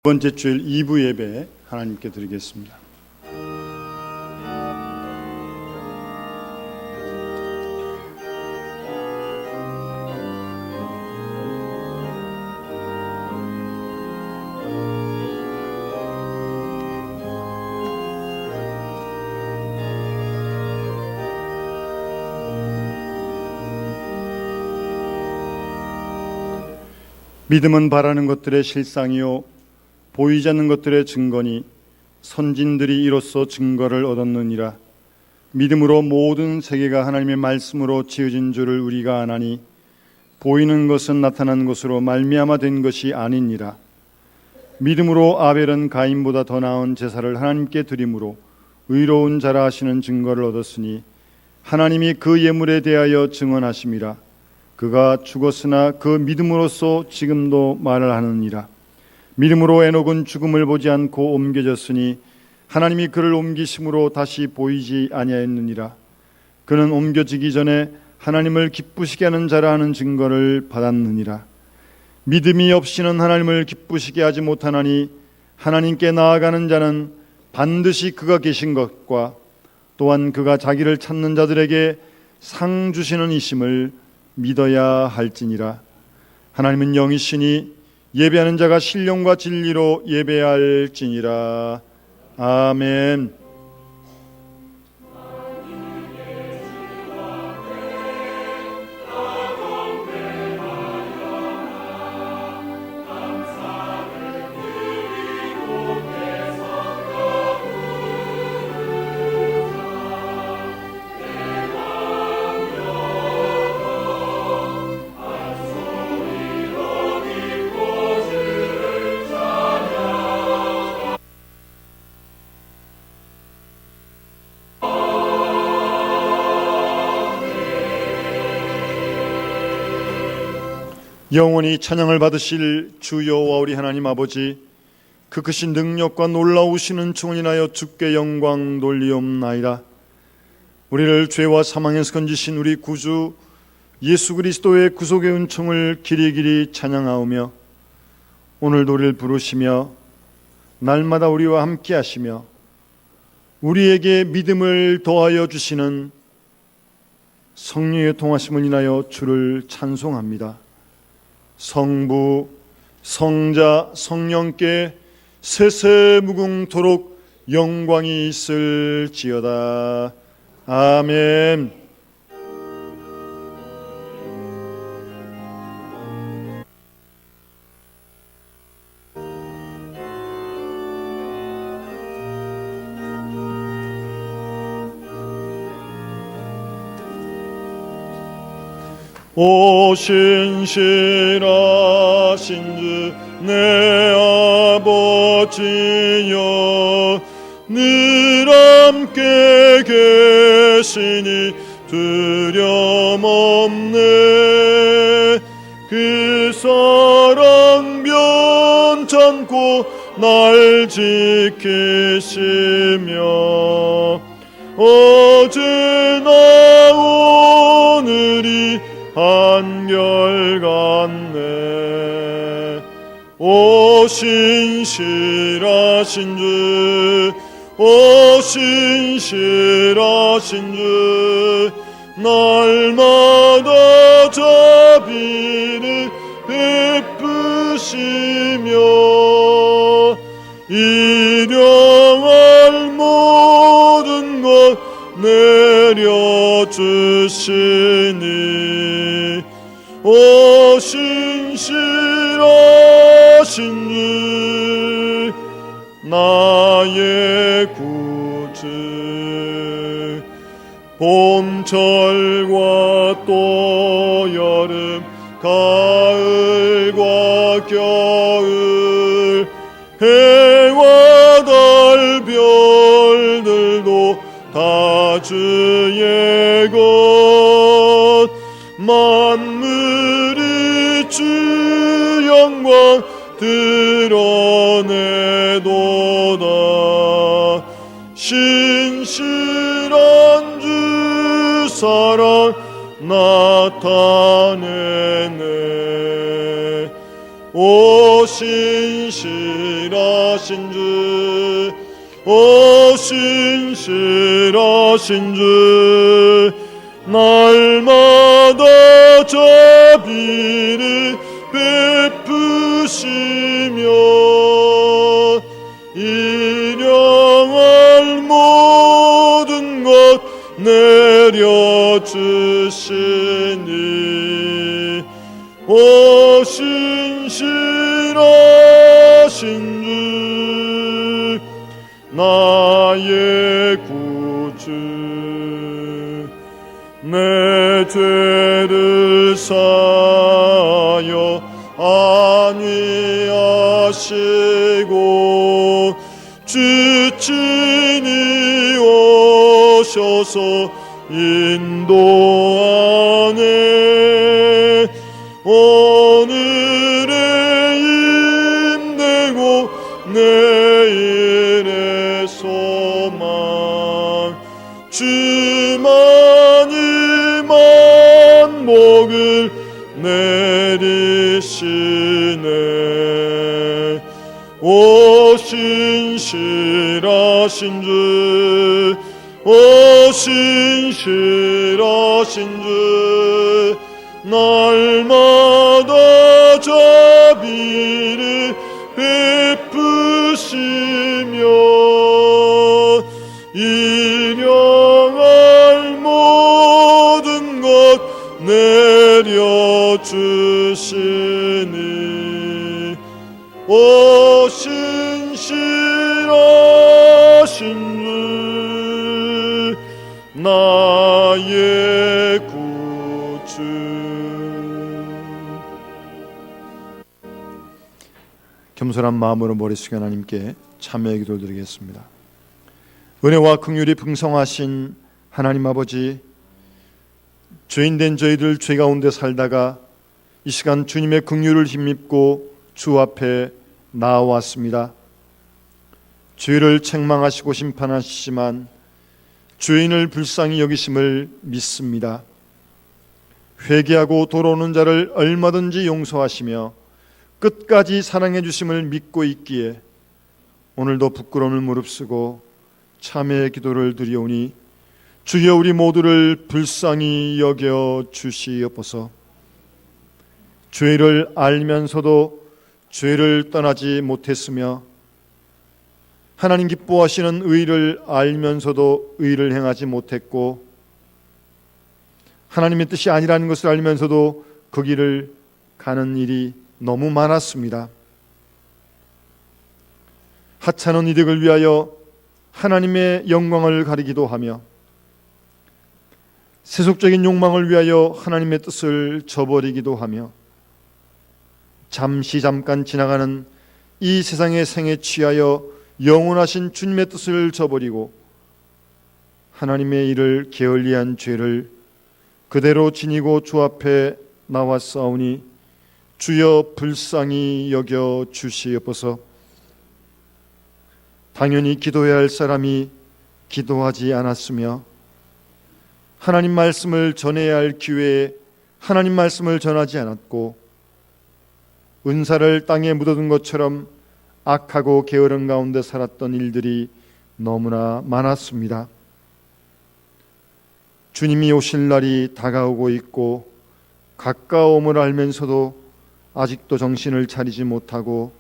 두 번째 주일 2부 예배 하나님께 드리겠습니다. 믿음은 바라는 것들의 실상이요 보이지 않는 것들의 증거니 선진들이 이로써 증거를 얻었느니라. 믿음으로 모든 세계가 하나님의 말씀으로 지어진 줄을 우리가 아나니 보이는 것은 나타난 것으로 말미암아 된 것이 아니니라. 믿음으로 아벨은 가인보다 더 나은 제사를 하나님께 드림으로 의로운 자라 하시는 증거를 얻었으니 하나님이 그 예물에 대하여 증언하심이라. 그가 죽었으나 그 믿음으로써 지금도 말을 하느니라. 믿음으로 에녹은 죽음을 보지 않고 옮겨졌으니 하나님이 그를 옮기심으로 다시 보이지 아니하였느니라. 그는 옮겨지기 전에 하나님을 기쁘시게 하는 자라 하는 증거를 받았느니라. 믿음이 없이는 하나님을 기쁘시게 하지 못하나니 하나님께 나아가는 자는 반드시 그가 계신 것과 또한 그가 자기를 찾는 자들에게 상 주시는 이심을 믿어야 할지니라. 하나님은 영이시니 예배하는 자가 신령과 진리로 예배할지니라. 아멘. 영원히 찬양을 받으실 주 여호와 우리 하나님 아버지, 그 크신 능력과 놀라우시는 총을 인하여 주께 영광 돌리옵나이다. 우리를 죄와 사망에서 건지신 우리 구주 예수 그리스도의 구속의 은총을 길이길이 찬양하오며 오늘도 우리를 부르시며 날마다 우리와 함께 하시며 우리에게 믿음을 더하여 주시는 성령의 통하심을 인하여 주를 찬송합니다. 성부, 성자, 성령께 세세무궁토록 영광이 있을지어다. 아멘. 오 신실하신 주 내 아버지여, 늘 함께 계시니 두려움없네. 그 사랑 변찮고 날 지키시며 어제나 오늘이 한결같네. 오 신실하신 주, 오 신실하신 주, 날마다 자비를 베푸시며 일용할 모든 것 내려주시니 오 신실하신 주 나의 구주. 봄철과 또 여름 가을과 겨울 해와 달 별들도 다 주의 것. 만물이 주 영광 드러내도다. 신실한 주 사랑 나타내네. 오 신실하신 주, 오 신실하신 주, 날마다 자비를 베푸시며 일용할 모든 것 내려주시니 오 신실하신 주, 나의 구주, 내 죄를 사하여 안위하시고 지친이 오셔서 인도하네. 오늘의 힘내고 내일의 소망, 주만이 만복을 내리시네. 오 신실하신 주, 오 신실하신 주, 날마다 자비를 베푸시며 일용할 모든 것 내려주시니 오 신실하신 주, 나의 구주. 겸손한 마음으로 머리 숙여 하나님께 참여의 기도를 드리겠습니다. 은혜와 긍휼이 풍성하신 하나님 아버지, 죄인된 저희들 죄 가운데 살다가 이 시간 주님의 긍휼을 힘입고 주 앞에 나아왔습니다. 죄를 책망하시고 심판하시지만 죄인을 불쌍히 여기심을 믿습니다. 회개하고 돌아오는 자를 얼마든지 용서하시며 끝까지 사랑해 주심을 믿고 있기에 오늘도 부끄러움을 무릅쓰고 참회의 기도를 드리오니 주여 우리 모두를 불쌍히 여겨 주시옵소서. 죄를 알면서도 죄를 떠나지 못했으며 하나님 기뻐하시는 의를 알면서도 의를 행하지 못했고 하나님의 뜻이 아니라는 것을 알면서도 그 길을 가는 일이 너무 많았습니다. 하찮은 이득을 위하여 하나님의 영광을 가리기도 하며 세속적인 욕망을 위하여 하나님의 뜻을 저버리기도 하며 잠깐 지나가는 이 세상의 생에 취하여 영원하신 주님의 뜻을 저버리고 하나님의 일을 게을리한 죄를 그대로 지니고 주 앞에 나왔사오니 주여 불쌍히 여겨 주시옵소서. 당연히 기도해야 할 사람이 기도하지 않았으며 하나님 말씀을 전해야 할 기회에 하나님 말씀을 전하지 않았고 은사를 땅에 묻어둔 것처럼 악하고 게으른 가운데 살았던 일들이 너무나 많았습니다. 주님이 오실 날이 다가오고 있고 가까움을 알면서도 아직도 정신을 차리지 못하고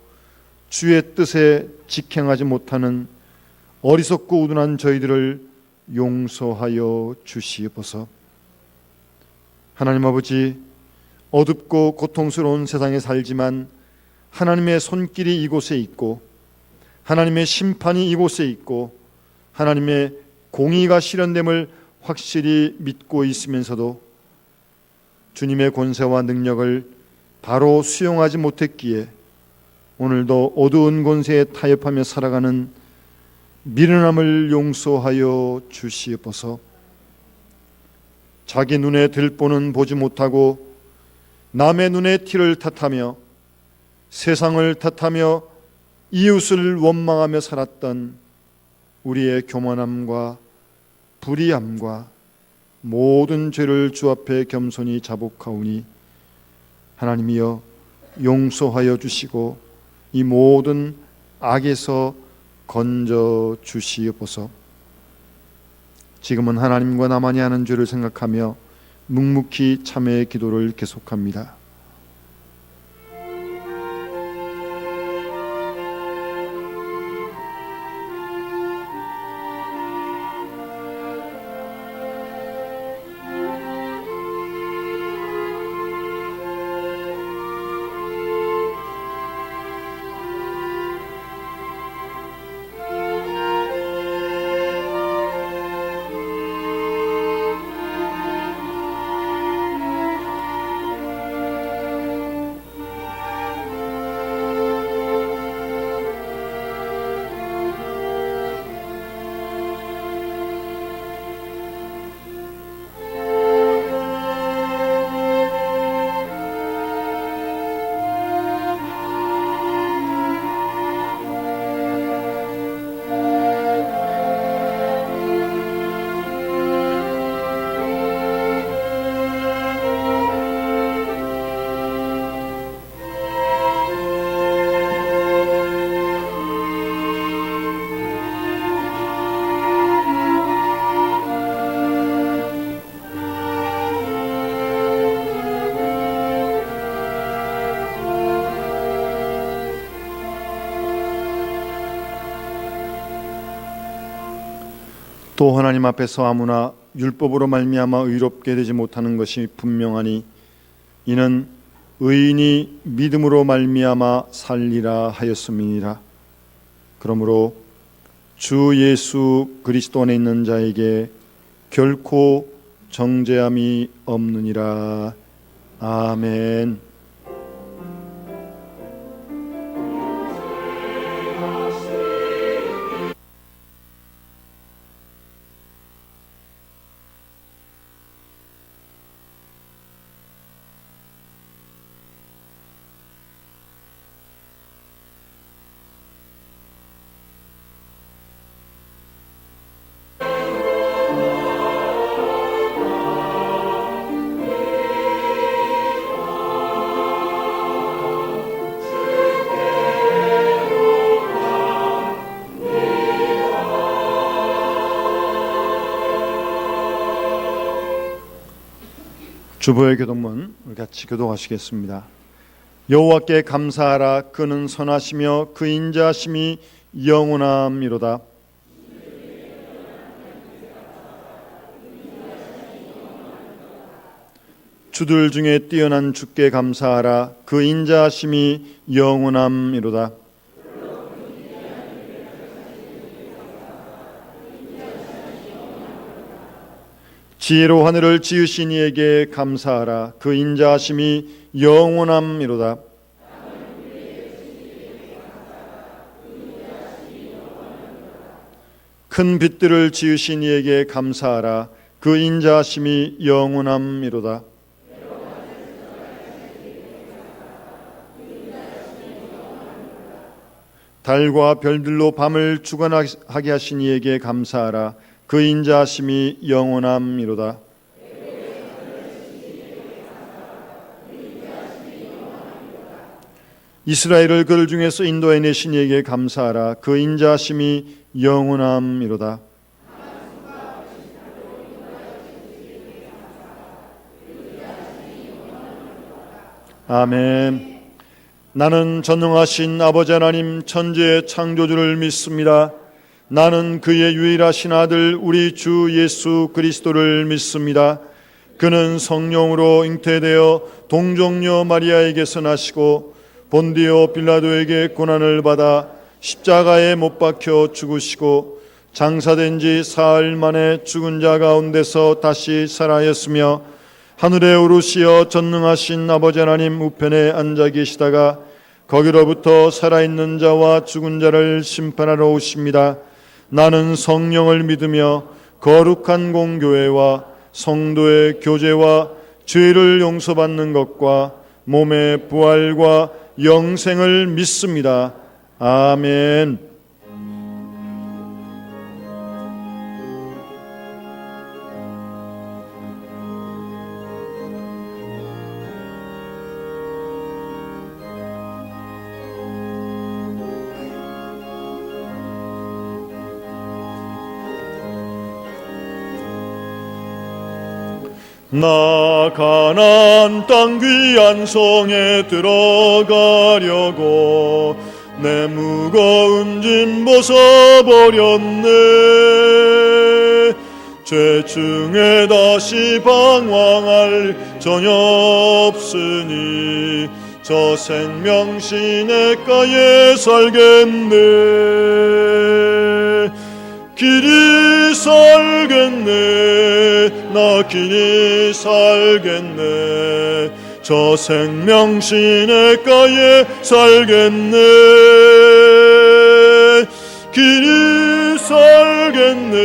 주의 뜻에 직행하지 못하는 어리석고 우둔한 저희들을 용서하여 주시옵소서. 하나님 아버지, 어둡고 고통스러운 세상에 살지만 하나님의 손길이 이곳에 있고 하나님의 심판이 이곳에 있고 하나님의 공의가 실현됨을 확실히 믿고 있으면서도 주님의 권세와 능력을 바로 수용하지 못했기에 오늘도 어두운 권세에 타협하며 살아가는 미련함을 용서하여 주시옵소서. 자기 눈에 들보는 보지 못하고 남의 눈에 티를 탓하며 세상을 탓하며 이웃을 원망하며 살았던 우리의 교만함과 불의함과 모든 죄를 주 앞에 겸손히 자복하오니 하나님이여 용서하여 주시고 이 모든 악에서 건져 주시옵소서. 지금은 하나님과 나만이 하는 죄를 생각하며 묵묵히 참회의 기도를 계속합니다. 또 하나님 앞에서 아무나 율법으로 말미암아 의롭게 되지 못하는 것이 분명하니 이는 의인이 믿음으로 말미암아 살리라 하였음이니라. 그러므로 주 예수 그리스도 안에 있는 자에게 결코 정죄함이 없느니라. 아멘. 주보의 교독문 우리 같이 교독하시겠습니다. 여호와께 감사하라. 그는 선하시며 그 인자하심이 영원함이로다. 주들 중에 뛰어난 주께 감사하라. 그 인자하심이 영원함이로다. 지혜로 하늘을 지으신 이에게 감사하라. 그 인자하심이 영원함이로다. 큰 빛들을 지으신 이에게 감사하라. 그 인자하심이 영원함이로다. 달과 별들로 밤을 주관하게 하신 이에게 감사하라. 그 인자하심이 영원함이로다. 이스라엘을 그들 중에서 인도해내신 이에게 감사하라. 그 인자하심이 영원함이로다. 아멘. 나는 전능하신 아버지 하나님 천지의 창조주를 믿습니다. 나는 그의 유일하신 아들 우리 주 예수 그리스도를 믿습니다. 그는 성령으로 잉태되어 동정녀 마리아에게서 나시고 본디오 빌라도에게 고난을 받아 십자가에 못 박혀 죽으시고 장사된 지 사흘 만에 죽은 자 가운데서 다시 살아있으며 하늘에 오르시어 전능하신 아버지 하나님 우편에 앉아 계시다가 거기로부터 살아있는 자와 죽은 자를 심판하러 오십니다. 나는 성령을 믿으며 거룩한 공교회와 성도의 교제와 죄를 용서받는 것과 몸의 부활과 영생을 믿습니다. 아멘. 나 가나안 땅 귀한 성에 들어가려고 내 무거운 짐 벗어버렸네. 죄중에 다시 방황할 전혀 없으니 저 생명 시냇가에 살겠네. 길이 살겠네. 나 길이 살겠네. 저 생명 시냇가에 살겠네. 길이 살겠네.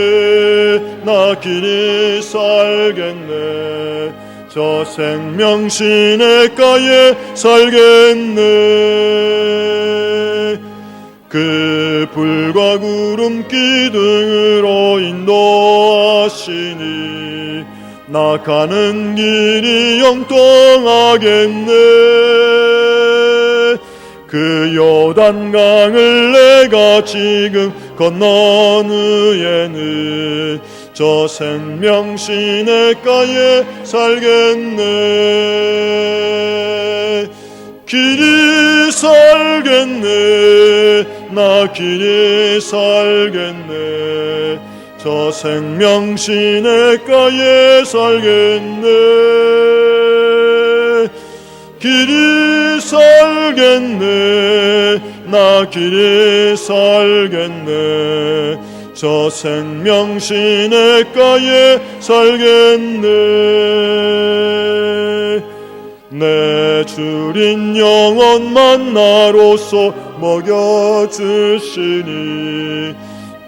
나 길이 살겠네. 저 생명 시냇가에 살겠네. 그 불과 구름 기둥으로 인도하시니 나 가는 길이 영통하겠네. 그 요단강을 내가 지금 건넌 후에는 저 생명 시냇가에 살겠네. 길이 살겠네. 나 길이 살겠네. 저 생명 시냇가에 살겠네. 길이 살겠네. 나 길이 살겠네. 저 생명 시냇가에 살겠네. 내 주린 영원만 나로서 먹여주시니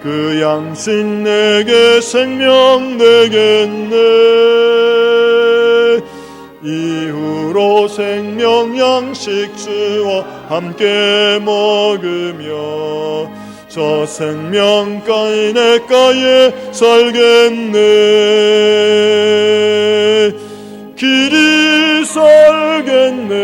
그 양식 내게 생명 되겠네. 이후로 생명 양식 주와 함께 먹으며 저 생명가의 냇가에 살겠네. 길이 살겠네.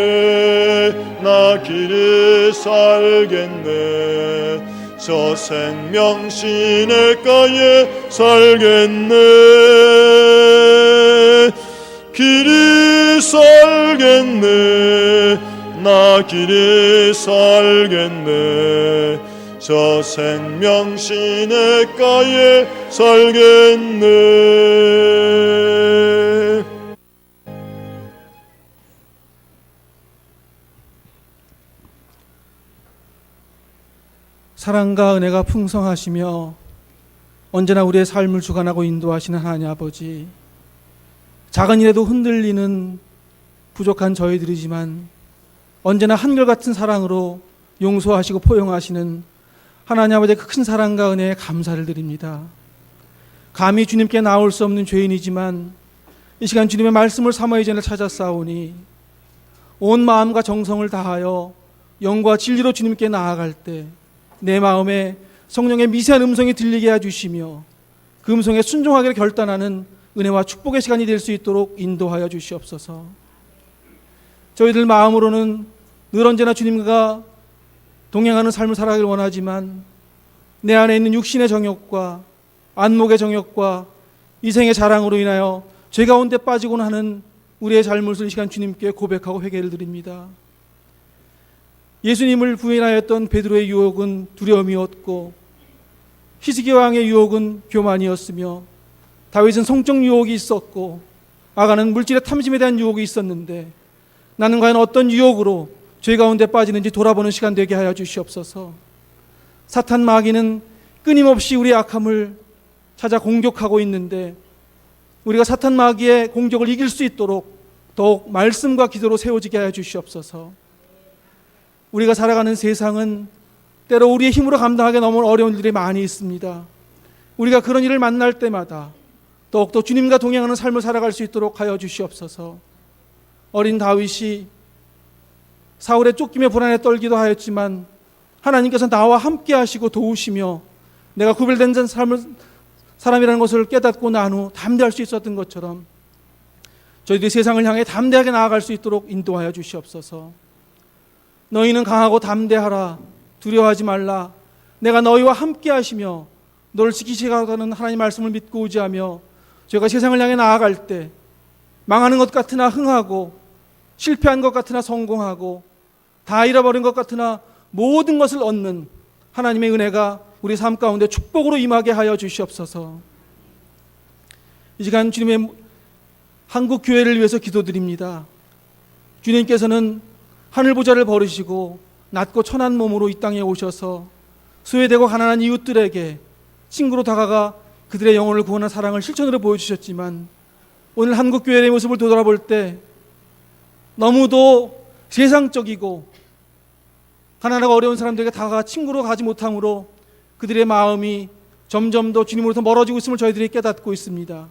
나 길이 살겠네. 저 생명 시냇가에 살겠네. 길이 살겠네. 나 길이 살겠네. 저 생명 시냇가에 살겠네. 사랑과 은혜가 풍성하시며 언제나 우리의 삶을 주관하고 인도하시는 하나님 아버지, 작은 일에도 흔들리는 부족한 저희들이지만 언제나 한결같은 사랑으로 용서하시고 포용하시는 하나님 아버지의 큰 사랑과 은혜에 감사를 드립니다. 감히 주님께 나올 수 없는 죄인이지만 이 시간 주님의 말씀을 삼아의 전에 찾아싸우니 온 마음과 정성을 다하여 영과 진리로 주님께 나아갈 때 내 마음에 성령의 미세한 음성이 들리게 해주시며 그 음성에 순종하기를 결단하는 은혜와 축복의 시간이 될 수 있도록 인도하여 주시옵소서. 저희들 마음으로는 늘 언제나 주님과 동행하는 삶을 살아가길 원하지만 내 안에 있는 육신의 정욕과 안목의 정욕과 이생의 자랑으로 인하여 죄 가운데 빠지곤 하는 우리의 잘못을 이 시간 주님께 고백하고 회개를 드립니다. 예수님을 부인하였던 베드로의 유혹은 두려움이었고 히스기야 왕의 유혹은 교만이었으며 다윗은 성적 유혹이 있었고 아가는 물질의 탐심에 대한 유혹이 있었는데 나는 과연 어떤 유혹으로 죄 가운데 빠지는지 돌아보는 시간 되게 하여 주시옵소서. 사탄 마귀는 끊임없이 우리의 악함을 찾아 공격하고 있는데 우리가 사탄 마귀의 공격을 이길 수 있도록 더욱 말씀과 기도로 세워지게 하여 주시옵소서. 우리가 살아가는 세상은 때로 우리의 힘으로 감당하기 너무 어려운 일이 많이 있습니다. 우리가 그런 일을 만날 때마다 더욱더 주님과 동행하는 삶을 살아갈 수 있도록 하여 주시옵소서. 어린 다윗이 사울의 쫓김에 불안에 떨기도 하였지만 하나님께서 나와 함께 하시고 도우시며 내가 구별된 사람이라는 것을 깨닫고 난 후 담대할 수 있었던 것처럼 저희들이 세상을 향해 담대하게 나아갈 수 있도록 인도하여 주시옵소서. 너희는 강하고 담대하라. 두려워하지 말라. 내가 너희와 함께 하시며 너를 지키시겠다는 하나님 말씀을 믿고 의지하며 저희가 세상을 향해 나아갈 때 망하는 것 같으나 흥하고 실패한 것 같으나 성공하고 다 잃어버린 것 같으나 모든 것을 얻는 하나님의 은혜가 우리 삶 가운데 축복으로 임하게 하여 주시옵소서. 이 시간 주님의 한국 교회를 위해서 기도드립니다. 주님께서는 하늘 보좌를 버리시고 낮고 천한 몸으로 이 땅에 오셔서 소외되고 가난한 이웃들에게 친구로 다가가 그들의 영혼을 구원한 사랑을 실천으로 보여주셨지만 오늘 한국 교회의 모습을 돌아볼 때 너무도 세상적이고 가난하고 어려운 사람들에게 다가가 친구로 가지 못함으로 그들의 마음이 점점 더 주님으로부터 멀어지고 있음을 저희들이 깨닫고 있습니다.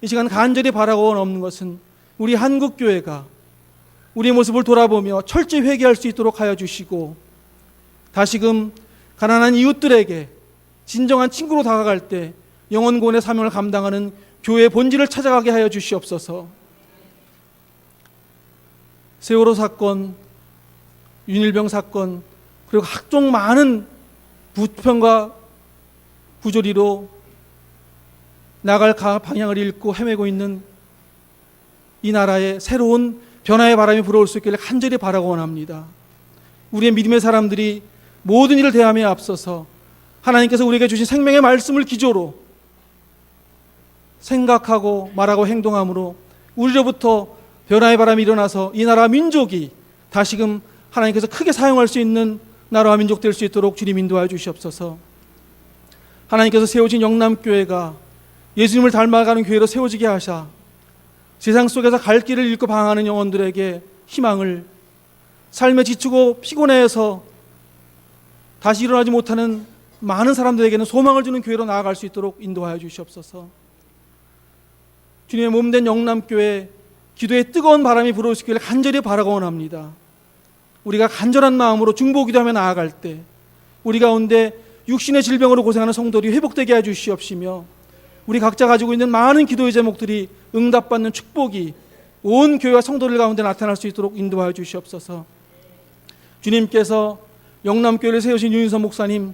이 시간 간절히 바라고 없는 것은 우리 한국 교회가 우리의 모습을 돌아보며 철저히 회개할 수 있도록 하여 주시고 다시금 가난한 이웃들에게 진정한 친구로 다가갈 때 영혼 구원의 사명을 감당하는 교회의 본질을 찾아가게 하여 주시옵소서. 세월호 사건, 윤일병 사건, 그리고 각종 많은 부평과 부조리로 나갈 방향을 잃고 헤매고 있는 이 나라에 새로운 변화의 바람이 불어올 수 있기를 간절히 바라고 원합니다. 우리의 믿음의 사람들이 모든 일을 대함에 앞서서 하나님께서 우리에게 주신 생명의 말씀을 기조로 생각하고 말하고 행동함으로 우리로부터 변화의 바람이 일어나서 이 나라 민족이 다시금 하나님께서 크게 사용할 수 있는 나라와 민족 될 수 있도록 주님 인도하여 주시옵소서. 하나님께서 세우신 영남교회가 예수님을 닮아가는 교회로 세워지게 하사 세상 속에서 갈 길을 잃고 방황하는 영혼들에게 희망을, 삶에 지치고 피곤해서 다시 일어나지 못하는 많은 사람들에게는 소망을 주는 교회로 나아갈 수 있도록 인도하여 주시옵소서. 주님의 몸된 영남교회 기도에 뜨거운 바람이 불어올 수 있기를 간절히 바라고 원합니다. 우리가 간절한 마음으로 중보기도하며 나아갈 때 우리 가운데 육신의 질병으로 고생하는 성도들이 회복되게 해 주시옵시며 우리 각자 가지고 있는 많은 기도의 제목들이 응답받는 축복이 온 교회와 성도들 가운데 나타날 수 있도록 인도하여 주시옵소서. 주님께서 영남교회를 세우신 윤인선 목사님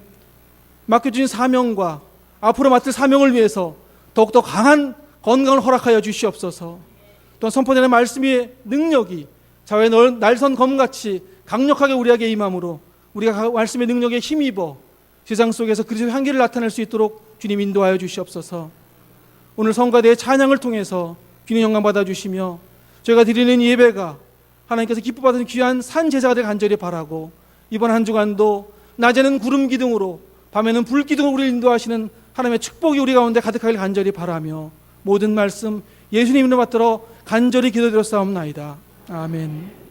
맡겨주신 사명과 앞으로 맡을 사명을 위해서 더욱더 강한 건강을 허락하여 주시옵소서. 또한 선포되는 말씀의 능력이 자외 날선 검같이 강력하게 우리에게 임함으로 우리가 말씀의 능력에 힘입어 세상 속에서 그리스도의 향기를 나타낼 수 있도록 주님 인도하여 주시옵소서. 오늘 성가대의 찬양을 통해서 주님 영광 받아주시며 저희가 드리는 예배가 하나님께서 기뻐받은 귀한 산 제사가 되길 간절히 바라고 이번 한 주간도 낮에는 구름 기둥으로 밤에는 불 기둥으로 우리를 인도하시는 하나님의 축복이 우리 가운데 가득하길 간절히 바라며 모든 말씀 예수님 이름으로 받들어 간절히 기도드렸사옵나이다. 아멘.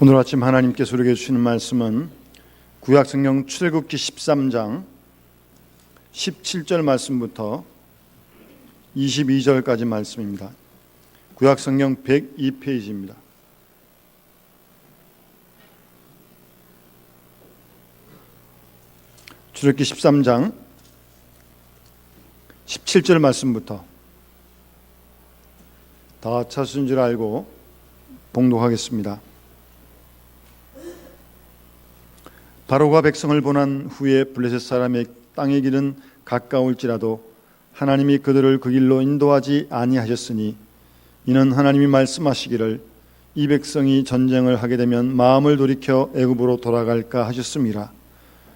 오늘 아침 하나님께서 우리에게 주시는 말씀은 구약성경 출애굽기 13장 17절 말씀부터 22절까지 말씀입니다. 구약성경 102페이지입니다. 출애굽기 13장 17절 말씀부터 다 찾으신 줄 알고 봉독하겠습니다. 바로가 백성을 보낸 후에 블레셋 사람의 땅의 길은 가까울지라도 하나님이 그들을 그 길로 인도하지 아니하셨으니 이는 하나님이 말씀하시기를 이 백성이 전쟁을 하게 되면 마음을 돌이켜 애굽으로 돌아갈까 하셨습니다.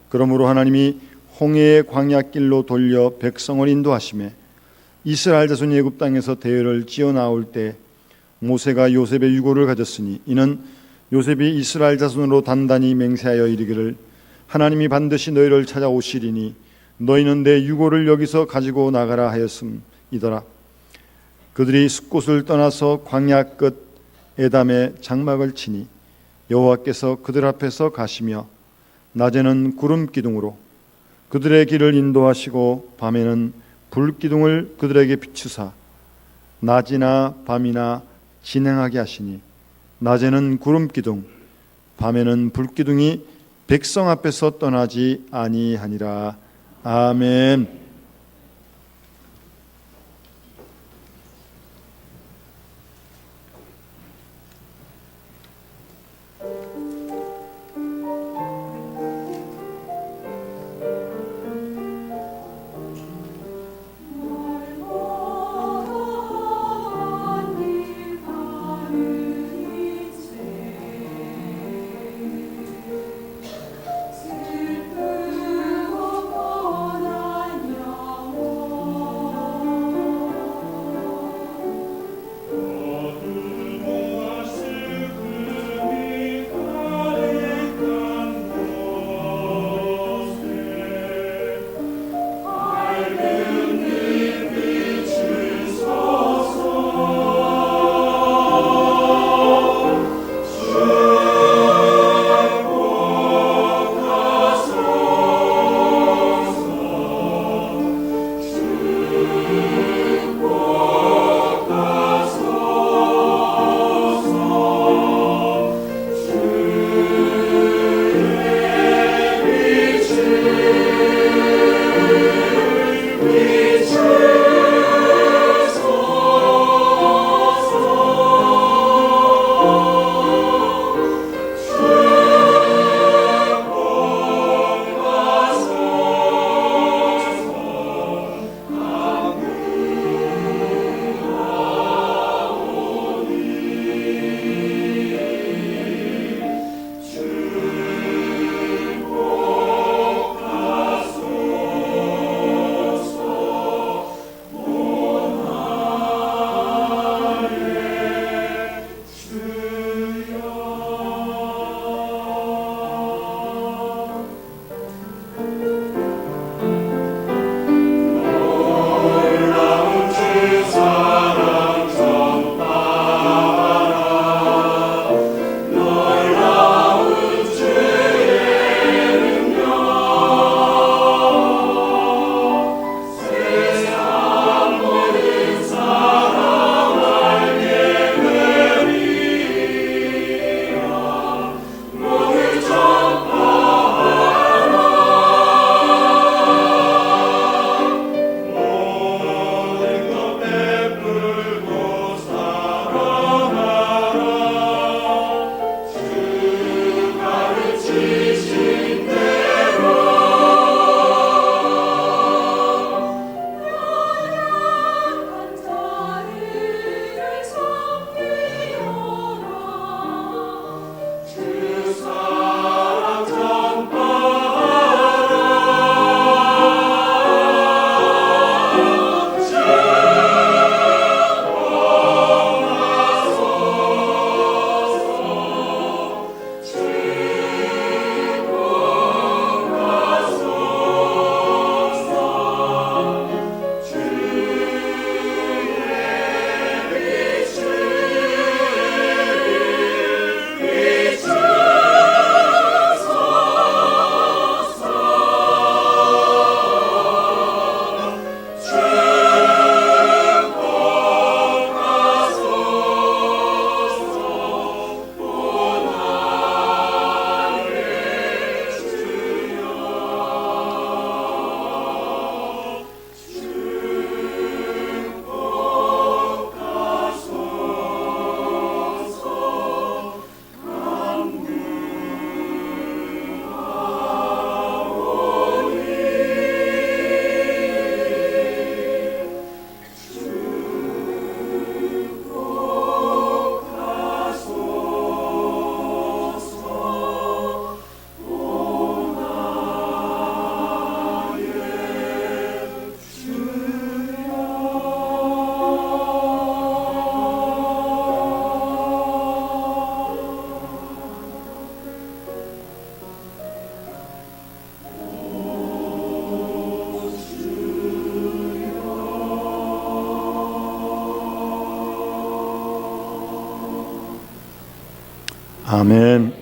그러므로 하나님이 홍해의 광야길로 돌려 백성을 인도하시매 이스라엘 자손이 애굽 땅에서 대열을 지어 나올 때 모세가 요셉의 유고를 가졌으니 이는 요셉이 이스라엘 자손으로 단단히 맹세하여 이르기를 하나님이 반드시 너희를 찾아오시리니 너희는 내 유고를 여기서 가지고 나가라 하였음이더라. 그들이 숫곳을 떠나서 광야 끝 에담에 장막을 치니 여호와께서 그들 앞에서 가시며 낮에는 구름 기둥으로 그들의 길을 인도하시고 밤에는 불 기둥을 그들에게 비추사 낮이나 밤이나 진행하게 하시니 낮에는 구름 기둥 밤에는 불 기둥이 백성 앞에서 떠나지 아니하니라. 아멘. 아멘.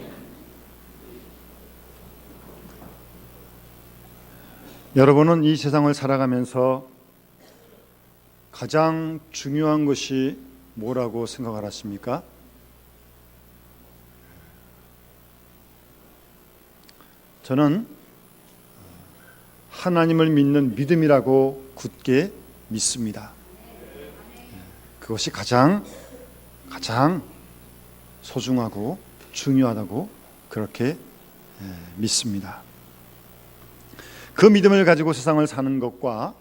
여러분은 이 세상을 살아가면서 가장 중요한 것이 뭐라고 생각을 하십니까? 저는 하나님을 믿는 믿음이라고 굳게 믿습니다. 그것이 가장 소중하고 중요하다고 그렇게 믿습니다. 그 믿음을 가지고 세상을 사는 것과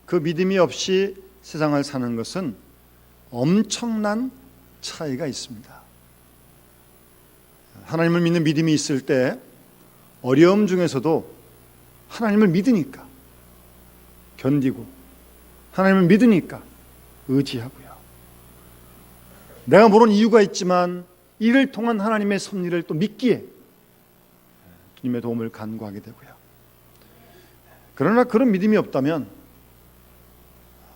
그 믿음이 없이 세상을 사는 것은 엄청난 차이가 있습니다. 하나님을 믿는 믿음이 있을 때 어려움 중에서도 하나님을 믿으니까 견디고, 하나님을 믿으니까 의지하고요. 내가 모르는 이유가 있지만 이를 통한 하나님의 섭리를 또 믿기에 주님의 도움을 간구하게 되고요. 그러나 그런 믿음이 없다면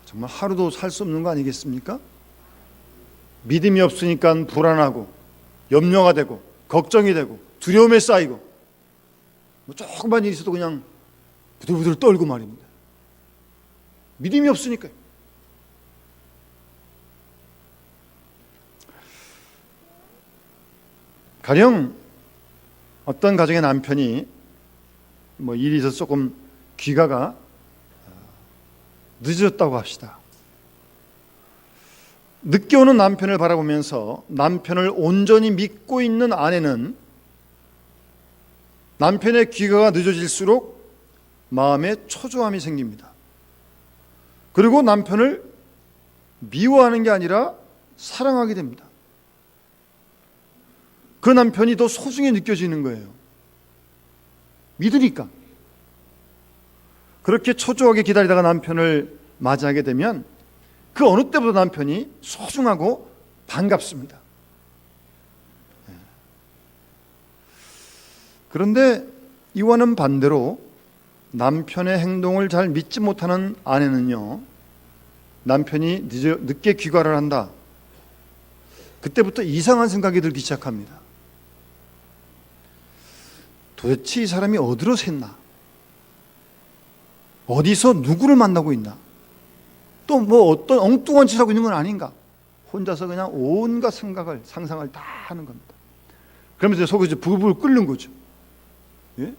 정말 하루도 살 수 없는 거 아니겠습니까? 믿음이 없으니까 불안하고 염려가 되고 걱정이 되고 두려움에 쌓이고 조금만 일이 있어도 그냥 부들부들 떨고 말입니다. 믿음이 없으니까요. 가령 어떤 가정의 남편이 일이 있어서 조금 귀가가 늦어졌다고 합시다. 늦게 오는 남편을 바라보면서 남편을 온전히 믿고 있는 아내는 남편의 귀가가 늦어질수록 마음에 초조함이 생깁니다. 그리고 남편을 미워하는 게 아니라 사랑하게 됩니다. 그 남편이 더 소중히 느껴지는 거예요. 믿으니까. 그렇게 초조하게 기다리다가 남편을 맞이하게 되면 그 어느 때보다 남편이 소중하고 반갑습니다. 그런데 이와는 반대로 남편의 행동을 잘 믿지 못하는 아내는요, 남편이 늦게 귀가를 한다. 그때부터 이상한 생각이 들기 시작합니다. 도대체 이 사람이 어디로 샜나? 어디서 누구를 만나고 있나? 또 어떤 엉뚱한 짓을 하고 있는 건 아닌가? 혼자서 그냥 온갖 생각을, 상상을 다 하는 겁니다. 그러면서 속에 이제 부글부글 끓는 거죠. 예?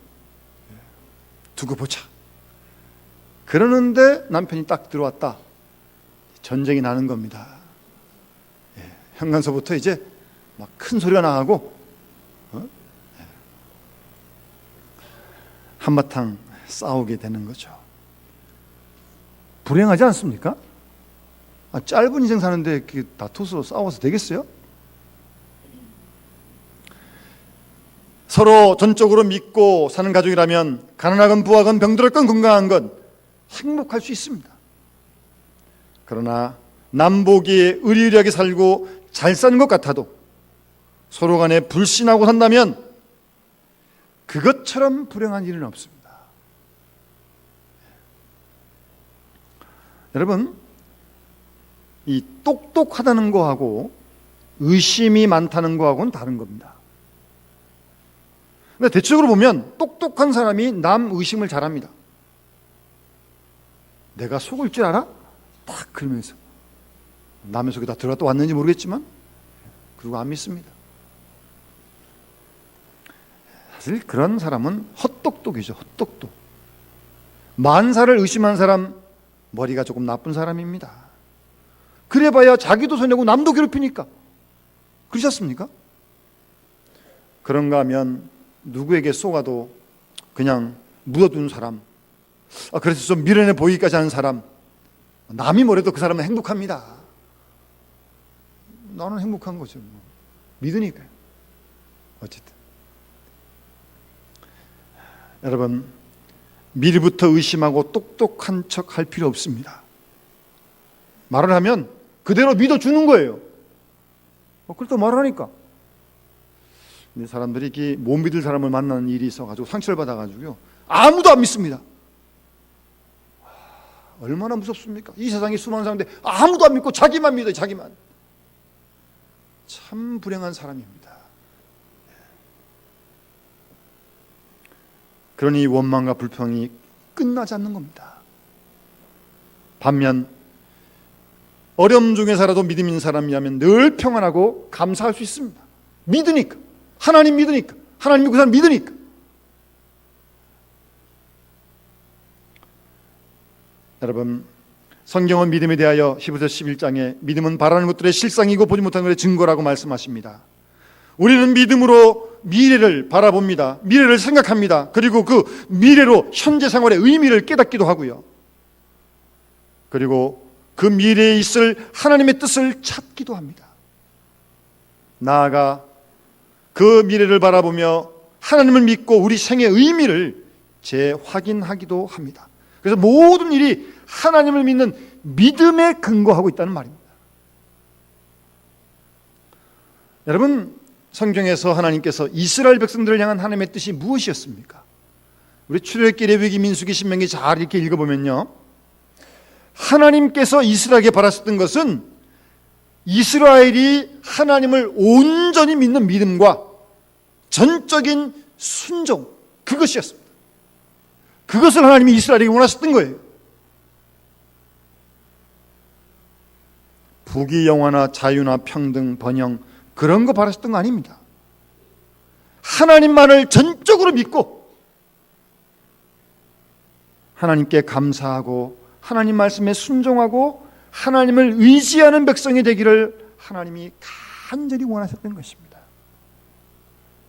두고 보자. 그러는데 남편이 딱 들어왔다. 전쟁이 나는 겁니다. 예. 현관서부터 이제 막 큰 소리가 나고 한바탕 싸우게 되는 거죠. 불행하지 않습니까? 짧은 인생 사는데 이렇게 다투서 싸워서 되겠어요? 서로 전적으로 믿고 사는 가족이라면 가난하건 부하건 병들었건 건강한 건 행복할 수 있습니다. 그러나 남보기에 의리의리하게 살고 잘 사는 것 같아도 서로 간에 불신하고 산다면 그것처럼 불행한 일은 없습니다. 여러분, 이 똑똑하다는 거하고 의심이 많다는 거하고는 다른 겁니다. 근데 대체적으로 보면 똑똑한 사람이 남 의심을 잘합니다. 내가 속을 줄 알아? 딱 그러면서 남의 속에 다 들어갔다 왔는지 모르겠지만 그리고 안 믿습니다. 사실 그런 사람은 헛똑똑이죠. 헛똑똑. 만사를 의심한 사람, 머리가 조금 나쁜 사람입니다. 그래봐야 자기도 손해고 남도 괴롭히니까. 그렇지 않습니까? 그런가 하면 누구에게 쏘가도 그냥 묻어두는 사람, 그래서 좀 미련해 보이기까지 하는 사람, 남이 뭐래도 그 사람은 행복합니다. 나는 행복한 거죠. 믿으니까요. 어쨌든 여러분, 미리부터 의심하고 똑똑한 척 할 필요 없습니다. 말을 하면 그대로 믿어주는 거예요. 그렇다고 말을 하니까. 근데 사람들이 이렇게 못 믿을 사람을 만나는 일이 있어가지고 상처를 받아가지고요, 아무도 안 믿습니다. 얼마나 무섭습니까? 이 세상에 수많은 사람인데 아무도 안 믿고 자기만 믿어요. 자기만. 참 불행한 사람입니다. 그러니 원망과 불평이 끝나지 않는 겁니다. 반면 어려움 중에서라도 믿음 있는 사람이라면 늘 평안하고 감사할 수 있습니다. 믿으니까, 하나님 믿으니까, 하나님이 그 사람 믿으니까. 여러분, 성경은 믿음에 대하여 히브리서 11장에 믿음은 바라는 것들의 실상이고 보지 못하는 것의 증거라고 말씀하십니다. 우리는 믿음으로 미래를 바라봅니다. 미래를 생각합니다. 그리고 그 미래로 현재 생활의 의미를 깨닫기도 하고요. 그리고 그 미래에 있을 하나님의 뜻을 찾기도 합니다. 나아가 그 미래를 바라보며 하나님을 믿고 우리 생의 의미를 재확인하기도 합니다. 그래서 모든 일이 하나님을 믿는 믿음에 근거하고 있다는 말입니다. 여러분, 성경에서 하나님께서 이스라엘 백성들을 향한 하나님의 뜻이 무엇이었습니까? 우리 출애굽기, 레위기, 민수기, 신명기 잘 이렇게 읽어보면요, 하나님께서 이스라엘에게 바라셨던 것은 이스라엘이 하나님을 온전히 믿는 믿음과 전적인 순종, 그것이었습니다. 그것을 하나님이 이스라엘에게 원하셨던 거예요. 부귀영화나 자유나 평등, 번영, 그런 거 바라셨던 거 아닙니다. 하나님만을 전적으로 믿고 하나님께 감사하고 하나님 말씀에 순종하고 하나님을 의지하는 백성이 되기를 하나님이 간절히 원하셨던 것입니다.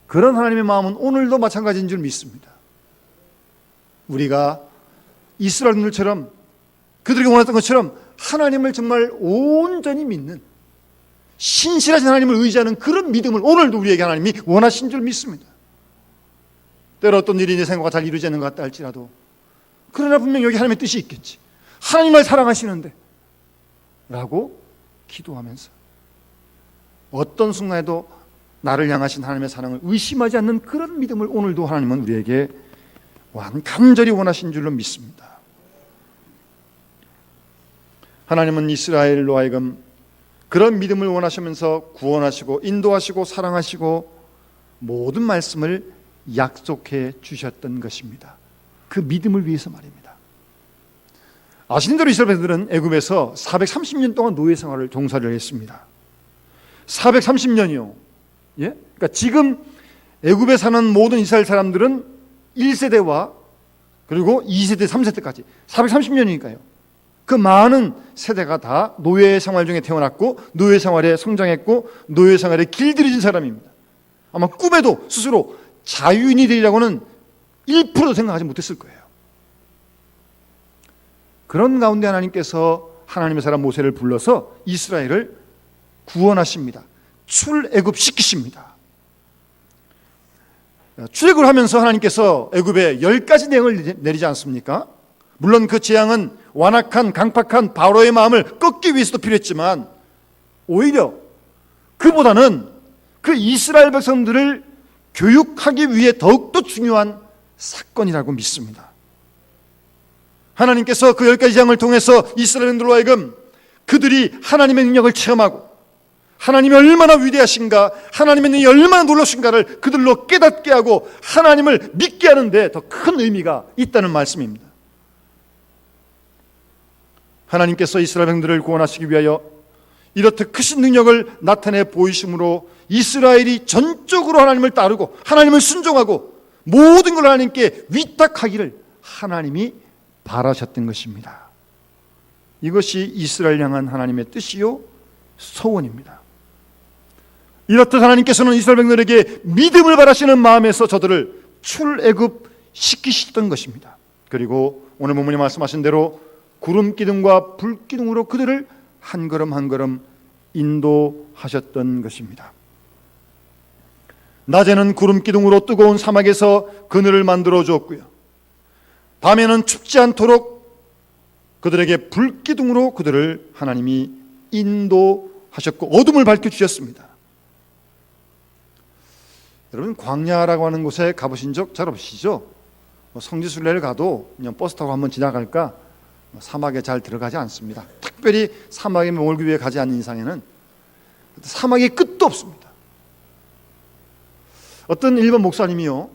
그런 하나님의 마음은 오늘도 마찬가지인 줄 믿습니다. 우리가 이스라엘들처럼 그들이 원했던 것처럼 하나님을 정말 온전히 믿는, 신실하신 하나님을 의지하는 그런 믿음을 오늘도 우리에게 하나님이 원하신 줄 믿습니다. 때로 어떤 일이 내 생각과 잘 이루지 않는 것 같다 할지라도, 그러나 분명 여기 하나님의 뜻이 있겠지, 하나님을 사랑하시는데 라고 기도하면서 어떤 순간에도 나를 향하신 하나님의 사랑을 의심하지 않는 그런 믿음을 오늘도 하나님은 우리에게 간절히 원하신 줄로 믿습니다. 하나님은 이스라엘로 하여금 그런 믿음을 원하시면서 구원하시고 인도하시고 사랑하시고 모든 말씀을 약속해 주셨던 것입니다. 그 믿음을 위해서 말입니다. 아시는 대로 이스라엘 백성들은 애굽에서 430년 동안 노예 생활을 종사를 했습니다. 430년이요. 예? 그러니까 지금 애굽에 사는 모든 이스라엘 사람들은 1세대와 그리고 2세대, 3세대까지 430년이니까요. 그 많은 세대가 다 노예 생활 중에 태어났고 노예 생활에 성장했고 노예 생활에 길들여진 사람입니다. 아마 꿈에도 스스로 자유인이 되리라고는 1%도 생각하지 못했을 거예요. 그런 가운데 하나님께서 하나님의 사람 모세를 불러서 이스라엘을 구원하십니다. 출애굽시키십니다. 출애굽을 하면서 하나님께서 애굽에 10가지 내용을 내리지 않습니까? 물론 그 재앙은 완악한 강팍한 바로의 마음을 꺾기 위해서도 필요했지만 오히려 그보다는 그 이스라엘 백성들을 교육하기 위해 더욱더 중요한 사건이라고 믿습니다. 하나님께서 그 10가지 재앙을 통해서 이스라엘인들로 하여금 그들이 하나님의 능력을 체험하고 하나님이 얼마나 위대하신가, 하나님의 능력이 얼마나 놀라신가를 그들로 깨닫게 하고 하나님을 믿게 하는 데 더 큰 의미가 있다는 말씀입니다. 하나님께서 이스라엘 백성들을 구원하시기 위하여 이렇듯 크신 능력을 나타내 보이심으로 이스라엘이 전적으로 하나님을 따르고 하나님을 순종하고 모든 걸 하나님께 위탁하기를 하나님이 바라셨던 것입니다. 이것이 이스라엘 향한 하나님의 뜻이요 소원입니다. 이렇듯 하나님께서는 이스라엘 백성들에게 믿음을 바라시는 마음에서 저들을 출애굽시키셨던 것입니다. 그리고 오늘 본문에 말씀하신 대로 구름 기둥과 불 기둥으로 그들을 한 걸음 한 걸음 인도하셨던 것입니다. 낮에는 구름 기둥으로 뜨거운 사막에서 그늘을 만들어 주었고요, 밤에는 춥지 않도록 그들에게 불 기둥으로 그들을 하나님이 인도하셨고 어둠을 밝혀주셨습니다. 여러분, 광야라고 하는 곳에 가보신 적 잘 없으시죠? 성지순례를 가도 그냥 버스 타고 한번 지나갈까 사막에 잘 들어가지 않습니다. 특별히 사막에 머물기 위해 가지 않는 이상에는 사막에 끝도 없습니다. 어떤 일본 목사님이요,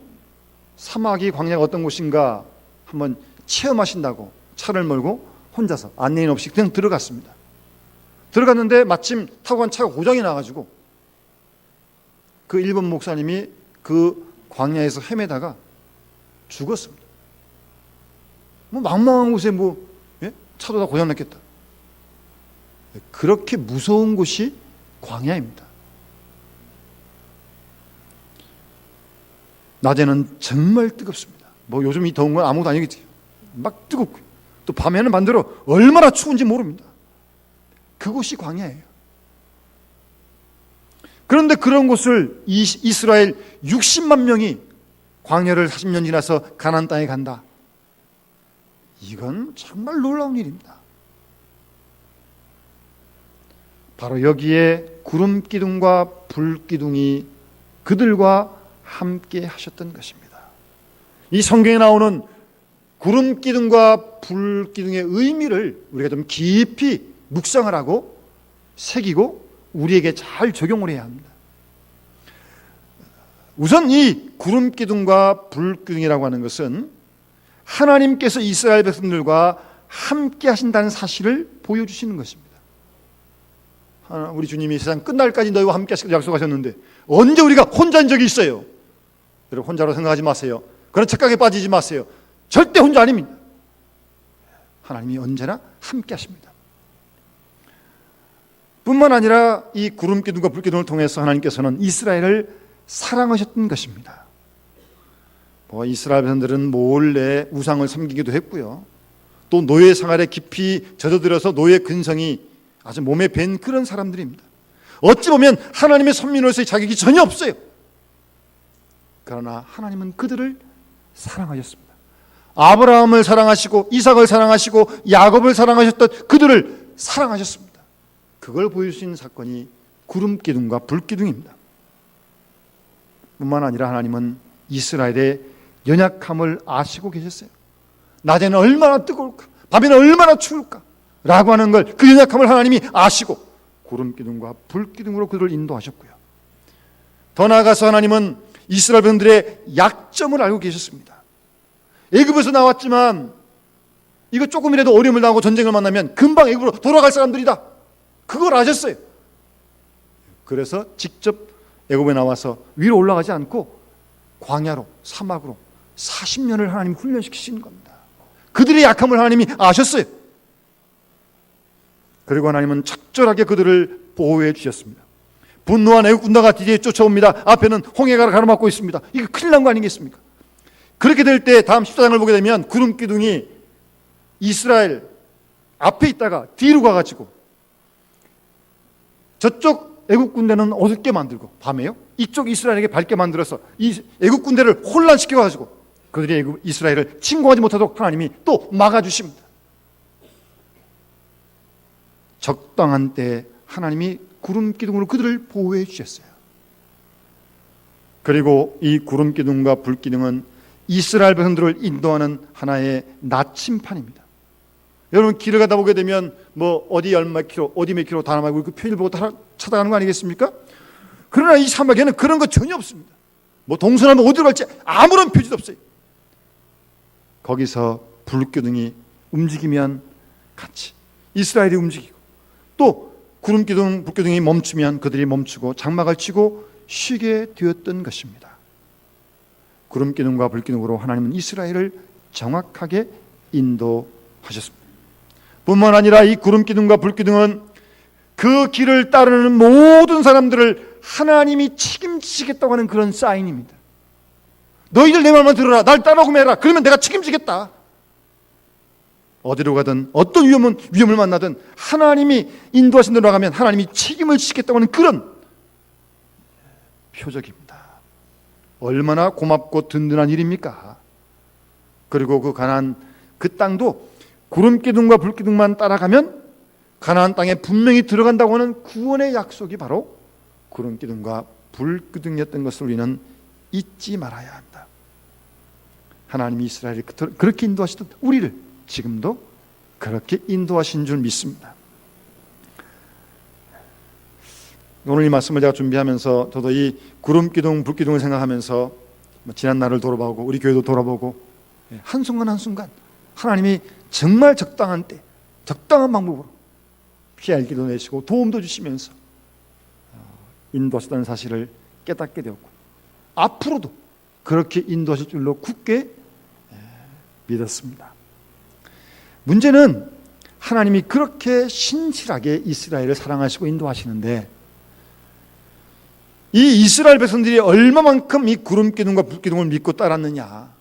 사막이 광야가 어떤 곳인가 한번 체험하신다고 차를 몰고 혼자서 안내인 없이 그냥 들어갔습니다. 들어갔는데 마침 타고 간 차가 고장이 나가지고 그 일본 목사님이 그 광야에서 헤매다가 죽었습니다. 뭐 망망한 곳에 차도 다 고장 났겠다. 그렇게 무서운 곳이 광야입니다. 낮에는 정말 뜨겁습니다. 요즘 이 더운 건 아무것도 아니겠지. 막 뜨겁고 또 밤에는 반대로 얼마나 추운지 모릅니다. 그곳이 광야예요. 그런데 그런 곳을 이스라엘 60만 명이 광야를 40년 지나서 가나안 땅에 간다. 이건 정말 놀라운 일입니다. 바로 여기에 구름 기둥과 불 기둥이 그들과 함께 하셨던 것입니다. 이 성경에 나오는 구름 기둥과 불 기둥의 의미를 우리가 좀 깊이 묵상을 하고 새기고 우리에게 잘 적용을 해야 합니다. 우선 이 구름 기둥과 불 기둥이라고 하는 것은 하나님께서 이스라엘 백성들과 함께 하신다는 사실을 보여주시는 것입니다. 우리 주님이 세상 끝날까지 너희와 함께 하시기로 약속하셨는데 언제 우리가 혼자인 적이 있어요? 여러분, 혼자로 생각하지 마세요. 그런 착각에 빠지지 마세요. 절대 혼자 아닙니다. 하나님이 언제나 함께 하십니다. 뿐만 아니라 이 구름 기둥과 불 기둥을 통해서 하나님께서는 이스라엘을 사랑하셨던 것입니다. 이스라엘 백성들은 몰래 우상을 섬기기도 했고요. 또 노예 생활에 깊이 젖어들어서 노예 근성이 아주 몸에 밴 그런 사람들입니다. 어찌 보면 하나님의 선민으로서의 자격이 전혀 없어요. 그러나 하나님은 그들을 사랑하셨습니다. 아브라함을 사랑하시고 이삭을 사랑하시고 야곱을 사랑하셨던 그들을 사랑하셨습니다. 그걸 보여주신 사건이 구름 기둥과 불 기둥입니다. 뿐만 아니라 하나님은 이스라엘의 연약함을 아시고 계셨어요. 낮에는 얼마나 뜨거울까, 밤에는 얼마나 추울까 라고 하는 걸, 그 연약함을 하나님이 아시고 구름 기둥과 불 기둥으로 그들을 인도하셨고요. 더 나아가서 하나님은 이스라엘 백성들의 약점을 알고 계셨습니다. 애굽에서 나왔지만 이거 조금이라도 어려움을 당하고 전쟁을 만나면 금방 애굽으로 돌아갈 사람들이다. 그걸 아셨어요. 그래서 직접 애굽에 나와서 위로 올라가지 않고 광야로, 사막으로 40년을 하나님이 훈련시키신 겁니다. 그들의 약함을 하나님이 아셨어요. 그리고 하나님은 적절하게 그들을 보호해 주셨습니다. 분노한 애국 군대가 뒤에 쫓아옵니다. 앞에는 홍해가 가로막고 있습니다. 이거 큰일 난 거 아니겠습니까? 그렇게 될 때 다음 14장을 보게 되면 구름 기둥이 이스라엘 앞에 있다가 뒤로 가가지고 저쪽 애국 군대는 어둡게 만들고 밤에요 이쪽 이스라엘에게 밝게 만들어서 이 애국 군대를 혼란시켜가지고 그들이 이스라엘을 침공하지 못하도록 하나님이 또 막아주십니다. 적당한 때에 하나님이 구름 기둥으로 그들을 보호해 주셨어요. 그리고 이 구름 기둥과 불 기둥은 이스라엘 백성들을 인도하는 하나의 나침판입니다. 여러분, 길을 가다 보게 되면 어디 얼마 킬로, 어디 몇 킬로 다 남아있고 그 표를 보고 찾아가는 거 아니겠습니까? 그러나 이 사막에는 그런 거 전혀 없습니다. 동서남북 어디로 갈지 아무런 표지도 없어요. 거기서 불 기둥이 움직이면 같이 이스라엘이 움직이고, 또 구름 기둥, 불 기둥이 멈추면 그들이 멈추고 장막을 치고 쉬게 되었던 것입니다. 구름 기둥과 불 기둥으로 하나님은 이스라엘을 정확하게 인도하셨습니다. 뿐만 아니라 이 구름 기둥과 불 기둥은 그 길을 따르는 모든 사람들을 하나님이 책임지겠다고 하는 그런 사인입니다. 너희들 내 말만 들어라. 날 따라오면 해라. 그러면 내가 책임지겠다. 어디로 가든 어떤 위험을 만나든 하나님이 인도하신 대로 나가면 하나님이 책임을 지겠다고 하는 그런 표적입니다. 얼마나 고맙고 든든한 일입니까? 그리고 그 가나안 그 땅도 구름 기둥과 불 기둥만 따라가면 가나안 땅에 분명히 들어간다고 하는 구원의 약속이 바로 구름 기둥과 불 기둥이었던 것을 우리는 잊지 말아야 한다. 하나님이 이스라엘을 그렇게 인도하시던 우리를 지금도 그렇게 인도하신 줄 믿습니다. 오늘 이 말씀을 제가 준비하면서 저도 이 구름 기둥, 불 기둥을 생각하면서 지난 날을 돌아보고 우리 교회도 돌아보고 한순간 한순간 하나님이 정말 적당한 때 적당한 방법으로 피할 길도 내시고 도움도 주시면서 인도하셨다는 사실을 깨닫게 되었고 앞으로도 그렇게 인도하실 줄로 굳게 믿었습니다. 문제는 하나님이 그렇게 신실하게 이스라엘을 사랑하시고 인도하시는데 이 이스라엘 백성들이 얼마만큼 이 구름 기둥과 불 기둥을 믿고 따랐느냐,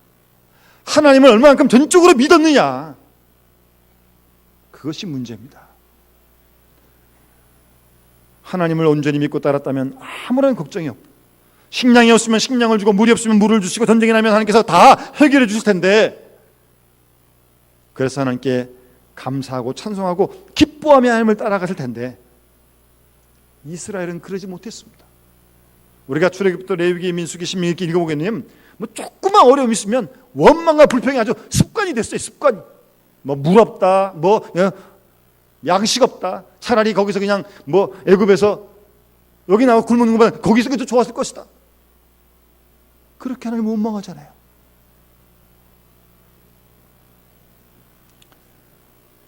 하나님을 얼마만큼 전적으로 믿었느냐, 그것이 문제입니다. 하나님을 온전히 믿고 따랐다면 아무런 걱정이 없고, 식량이 없으면 식량을 주고 물이 없으면 물을 주시고 전쟁이 나면 하나님께서 다 해결해 주실 텐데, 그래서 하나님께 감사하고 찬송하고 기뻐하며 하나님을 따라갔을 텐데 이스라엘은 그러지 못했습니다. 우리가 출애굽부터 레위기, 민수기, 신명기 읽어보겠냐면 조그만 어려움이 있으면 원망과 불평이 아주 습관이 됐어요. 습관이. 물 없다, 양식 없다, 차라리 거기서 그냥 애굽에서 여기 나와 굶는 것보다 거기서 더 좋았을 것이다. 그렇게 하나님 원망하잖아요.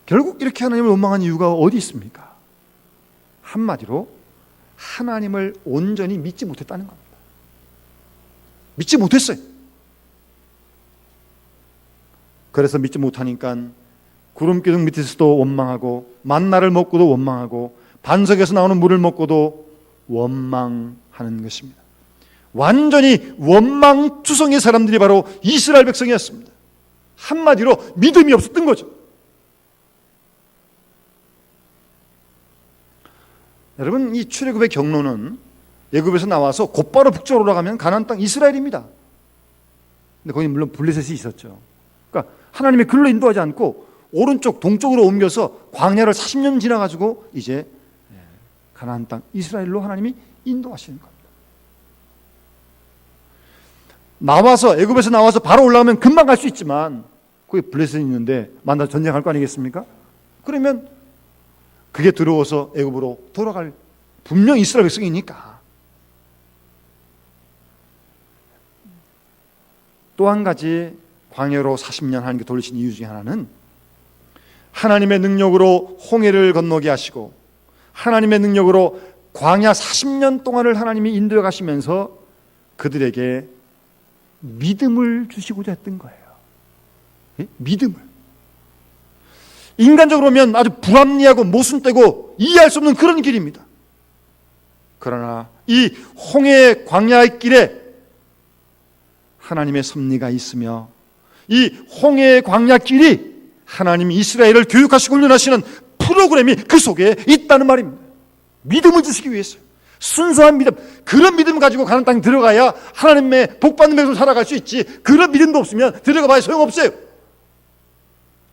결국 이렇게 하나님을 원망한 이유가 어디 있습니까? 한마디로 하나님을 온전히 믿지 못했다는 겁니다. 믿지 못했어요. 그래서 믿지 못하니까 구름기둥 밑에서도 원망하고 만나를 먹고도 원망하고 반석에서 나오는 물을 먹고도 원망하는 것입니다. 완전히 원망투성의 사람들이 바로 이스라엘 백성이었습니다. 한마디로 믿음이 없었던 거죠. 여러분, 이 출애굽의 경로는 애굽에서 나와서 곧바로 북쪽으로 올라가면 가나안 땅 이스라엘입니다. 근데 거기 물론 블레셋이 있었죠. 그러니까 하나님의 글로 인도하지 않고 오른쪽 동쪽으로 옮겨서 광야를 40년 지나가지고 이제 가나안 땅 이스라엘로 하나님이 인도하시는 겁니다. 애굽에서 나와서 바로 올라가면 금방 갈 수 있지만 거기 블레셋이 있는데 만나서 전쟁할 거 아니겠습니까? 그러면 그게 들어와서 애굽으로 돌아갈 분명 이스라엘 백성이니까. 또 한 가지 광야로 40년 하나님께 돌리신 이유 중에 하나는 하나님의 능력으로 홍해를 건너게 하시고 하나님의 능력으로 광야 40년 동안을 하나님이 인도해 가시면서 그들에게 믿음을 주시고자 했던 거예요. 믿음을. 인간적으로 보면 아주 불합리하고 모순되고 이해할 수 없는 그런 길입니다. 그러나 이 홍해 광야의 길에 하나님의 섭리가 있으며 이 홍해 광야 길이 하나님이 이스라엘을 교육하시고 훈련하시는 프로그램이 그 속에 있다는 말입니다. 믿음을 주시기 위해서요. 순수한 믿음, 그런 믿음 가지고 가나안 땅에 들어가야 하나님의 복받는 백성으로 살아갈 수 있지, 그런 믿음도 없으면 들어가 봐야 소용없어요.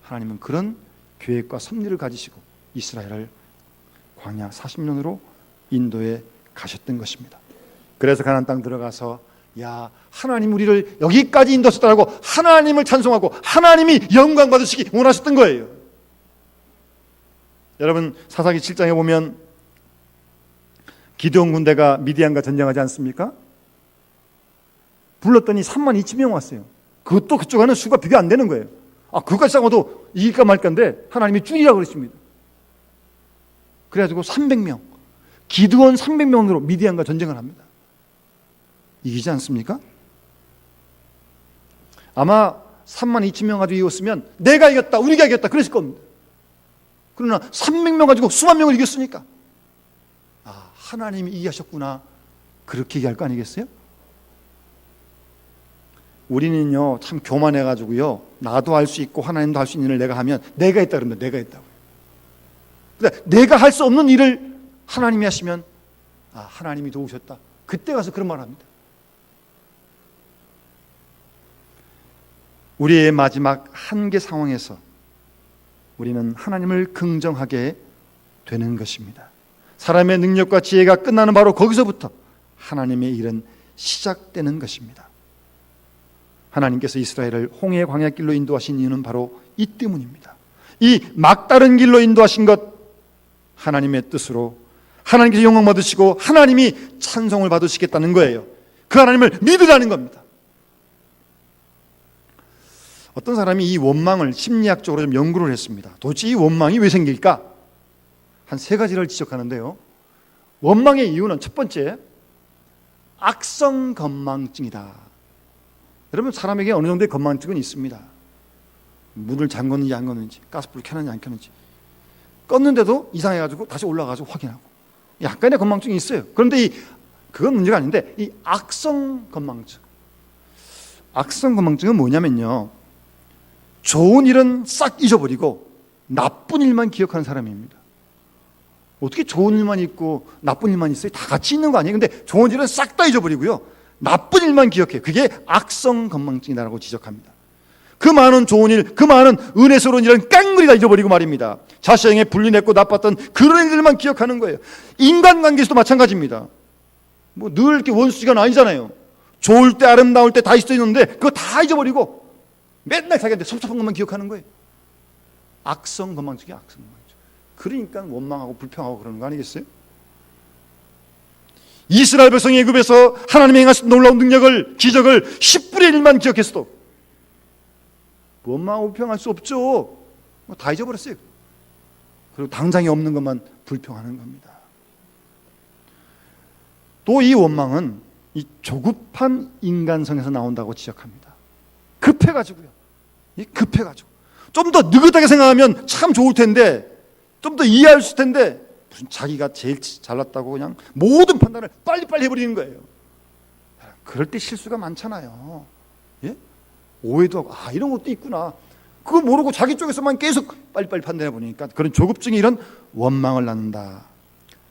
하나님은 그런 계획과 섭리를 가지시고 이스라엘을 광야 40년으로 인도에 가셨던 것입니다. 그래서 가나안 땅 들어가서 하나님 우리를 여기까지 인도하셨다고 하나님을 찬송하고 하나님이 영광 받으시기 원하셨던 거예요. 여러분, 사사기 7장에 보면 기드온 군대가 미디안과 전쟁하지 않습니까? 불렀더니 3만 2천 명 왔어요. 그것도 그쪽하는 수가 비교 안 되는 거예요. 그것까지 싸워도 이길까 말까인데 하나님이 줄이라고 그랬습니다. 그래가지고 300명, 기드온 300명으로 미디안과 전쟁을 합니다. 이기지 않습니까? 아마 3만 2천 명 가지고 이겼으면 내가 이겼다, 우리가 이겼다 그랬을 겁니다. 그러나 300명 가지고 수만 명을 이겼으니까 하나님이 이기하셨구나, 그렇게 얘기할 거 아니겠어요? 우리는요 참 교만해가지고요, 나도 할 수 있고 하나님도 할 수 있는 일을 내가 하면 내가 했다 그러면 내가 했다고요. 근데 내가 할 수 없는 일을 하나님이 하시면 하나님이 도우셨다, 그때 가서 그런 말을 합니다. 우리의 마지막 한계 상황에서 우리는 하나님을 긍정하게 되는 것입니다. 사람의 능력과 지혜가 끝나는 바로 거기서부터 하나님의 일은 시작되는 것입니다. 하나님께서 이스라엘을 홍해 광야길로 인도하신 이유는 바로 이 때문입니다. 이 막다른 길로 인도하신 것, 하나님의 뜻으로 하나님께서 영광 받으시고 하나님이 찬송을 받으시겠다는 거예요. 그 하나님을 믿으라는 겁니다. 어떤 사람이 이 원망을 심리학적으로 좀 연구를 했습니다. 도대체 이 원망이 왜 생길까? 한 세 가지를 지적하는데요. 원망의 이유는 첫 번째, 악성 건망증이다. 여러분, 사람에게 어느 정도의 건망증은 있습니다. 문을 잠궜는지 안 껐는지, 가스불을 켜놨는지 안 켰는지, 껐는데도 이상해가지고 다시 올라가서 확인하고, 약간의 건망증이 있어요. 그런데 그건 문제가 아닌데, 이 악성 건망증, 악성 건망증은 뭐냐면요, 좋은 일은 싹 잊어버리고 나쁜 일만 기억하는 사람입니다. 어떻게 좋은 일만 있고 나쁜 일만 있어요? 다 같이 있는 거 아니에요? 근데 좋은 일은 싹 다 잊어버리고요, 나쁜 일만 기억해요. 그게 악성 건망증이라고 지적합니다. 그 많은 좋은 일, 그 많은 은혜스러운 일은 깡그리 다 잊어버리고 말입니다. 자신에게 불리냈고 나빴던 그런 일들만 기억하는 거예요. 인간관계에서도 마찬가지입니다. 뭐 늘 이렇게 원수지간 아니잖아요. 좋을 때 아름다울 때 다 있었는데 그거 다 잊어버리고 맨날 자기한테 섭섭한 것만 기억하는 거예요. 악성 건망증이 악성 건망증. 그러니까 원망하고 불평하고 그러는 거 아니겠어요? 이스라엘 백성이 애굽에서 하나님이 행하신 놀라운 능력을, 기적을 10분의 1만 기억했어도 원망하고 불평할 수 없죠. 다 잊어버렸어요. 그리고 당장에 없는 것만 불평하는 겁니다. 또 이 원망은 이 조급한 인간성에서 나온다고 지적합니다. 급해가지고요. 급해가지고 좀 더 느긋하게 생각하면 참 좋을 텐데, 좀 더 이해할 수 있을 텐데, 무슨 자기가 제일 잘났다고 그냥 모든 판단을 빨리빨리 해버리는 거예요. 그럴 때 실수가 많잖아요. 예? 오해도 하고, 이런 것도 있구나. 그거 모르고 자기 쪽에서만 계속 빨리빨리 판단해 보니까 그런 조급증이 이런 원망을 낳는다.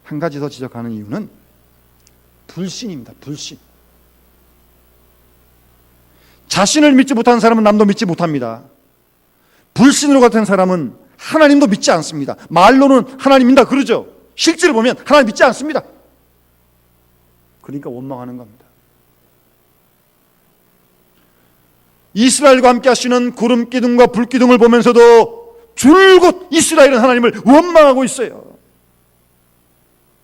한 가지 더 지적하는 이유는 불신입니다. 불신. 자신을 믿지 못하는 사람은 남도 믿지 못합니다. 불신으로 같은 사람은 하나님도 믿지 않습니다. 말로는 하나님 믿는다 그러죠. 실제로 보면 하나님 믿지 않습니다. 그러니까 원망하는 겁니다. 이스라엘과 함께 하시는 구름 기둥과 불 기둥을 보면서도 줄곧 이스라엘은 하나님을 원망하고 있어요.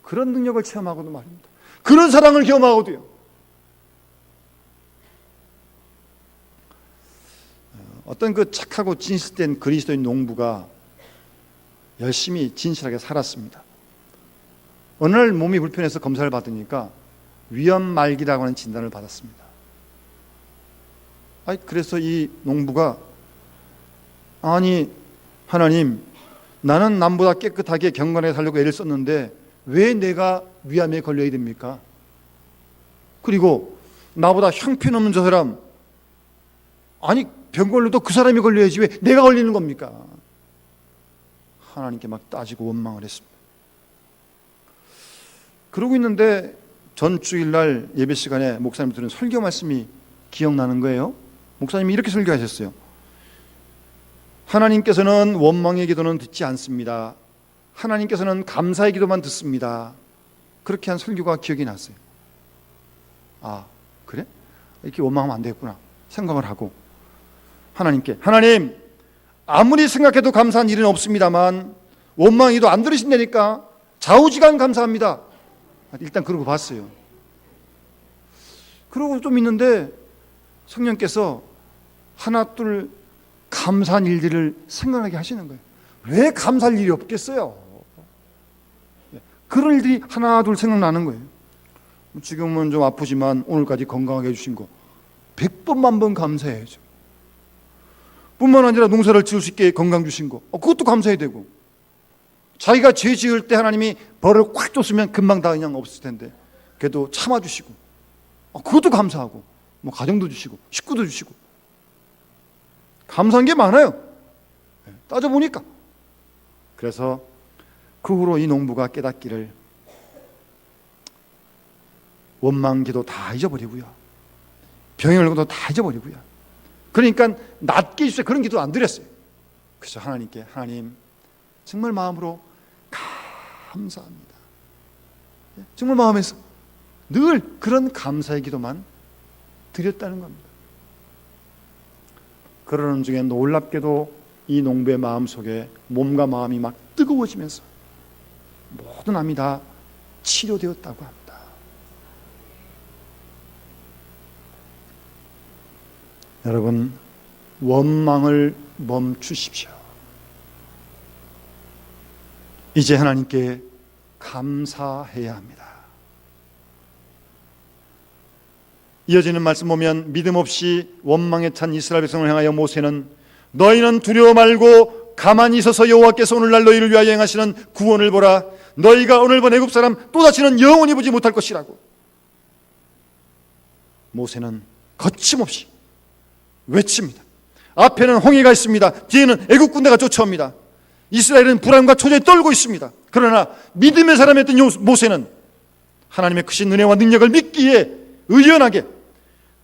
그런 능력을 체험하고도 말입니다. 그런 사랑을 경험하고도요. 어떤 그 착하고 진실된 그리스도인 농부가 열심히 진실하게 살았습니다. 어느 날 몸이 불편해서 검사를 받으니까 위험 말기라고 하는 진단을 받았습니다. 그래서 이 농부가, 아니 하나님, 나는 남보다 깨끗하게 경건하게 살려고 애를 썼는데 왜 내가 위암에 걸려야 됩니까? 그리고 나보다 형편없는 저 사람, 아니 병 걸려도 그 사람이 걸려야지 왜 내가 걸리는 겁니까? 하나님께 막 따지고 원망을 했습니다. 그러고 있는데 전 주일날 예배 시간에 목사님 들은 설교 말씀이 기억나는 거예요. 목사님이 이렇게 설교하셨어요. 하나님께서는 원망의 기도는 듣지 않습니다. 하나님께서는 감사의 기도만 듣습니다. 그렇게 한 설교가 기억이 났어요. 그래? 이렇게 원망하면 안 되겠구나 생각을 하고 하나님께, 하나님, 아무리 생각해도 감사한 일은 없습니다만 원망이도 안 들으신다니까 좌우지간 감사합니다. 일단 그러고 봤어요. 그러고 좀 있는데 성령께서 하나 둘 감사한 일들을 생각나게 하시는 거예요. 왜 감사할 일이 없겠어요? 그런 일들이 하나 둘 생각나는 거예요. 지금은 좀 아프지만 오늘까지 건강하게 해주신 거 100번 만번 감사해야죠. 뿐만 아니라 농사를 지을 수 있게 건강 주신 거, 그것도 감사해야 되고, 자기가 죄 지을 때 하나님이 벌을 꽉 줬으면 금방 다 그냥 없을 텐데 그래도 참아주시고, 그것도 감사하고, 뭐 가정도 주시고 식구도 주시고 감사한 게 많아요. 따져보니까. 그래서 그 후로 이 농부가 깨닫기를 원망기도 다 잊어버리고요, 병이 걸고도 다 잊어버리고요, 그러니까 낫게 해주세요 그런 기도 안 드렸어요. 그래서 하나님께, 하나님 정말 마음으로 감사합니다, 정말 마음에서 늘 그런 감사의 기도만 드렸다는 겁니다. 그러는 중에 놀랍게도 이 농부의 마음속에 몸과 마음이 막 뜨거워지면서 모든 암이 다 치료되었다고 합니다. 여러분, 원망을 멈추십시오. 이제 하나님께 감사해야 합니다. 이어지는 말씀 보면 믿음 없이 원망에 찬 이스라엘 백성을 향하여 모세는 너희는 두려워 말고 가만히 있어서 여호와께서 오늘날 너희를 위하여 행하시는 구원을 보라. 너희가 오늘 본 애굽 사람 또다시는 영원히 보지 못할 것이라고. 모세는 거침없이 외칩니다. 앞에는 홍해가 있습니다. 뒤에는 애굽 군대가 쫓아옵니다. 이스라엘은 불안과 초조에 떨고 있습니다. 그러나 믿음의 사람이었던 모세는 하나님의 크신 은혜와 능력을 믿기에 의연하게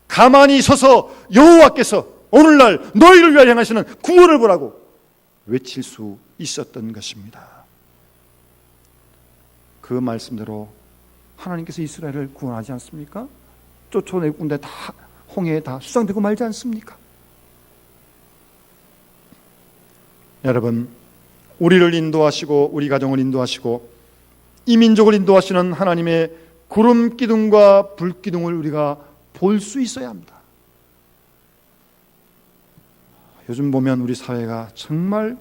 가만히 서서 여호와께서 오늘날 너희를 위하여 행하시는 구원을 보라고 외칠 수 있었던 것입니다. 그 말씀대로 하나님께서 이스라엘을 구원하지 않습니까? 쫓아온 애굽 군대 다 홍해에 다 수상되고 말지 않습니까? 여러분, 우리를 인도하시고 우리 가정을 인도하시고 이 민족을 인도하시는 하나님의 구름 기둥과 불 기둥을 우리가 볼 수 있어야 합니다. 요즘 보면 우리 사회가 정말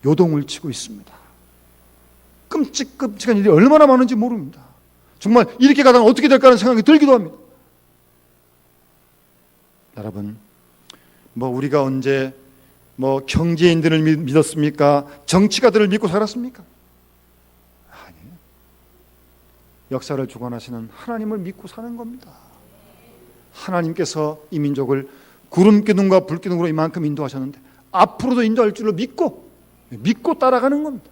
요동을 치고 있습니다. 끔찍한 일이 얼마나 많은지 모릅니다. 정말 이렇게 가다가 어떻게 될까 하는 생각이 들기도 합니다. 여러분, 우리가 언제 경제인들을 믿었습니까? 정치가들을 믿고 살았습니까? 아니에요. 역사를 주관하시는 하나님을 믿고 사는 겁니다. 하나님께서 이 민족을 구름 기둥과 불 기둥으로 이만큼 인도하셨는데 앞으로도 인도할 줄로 믿고 따라가는 겁니다.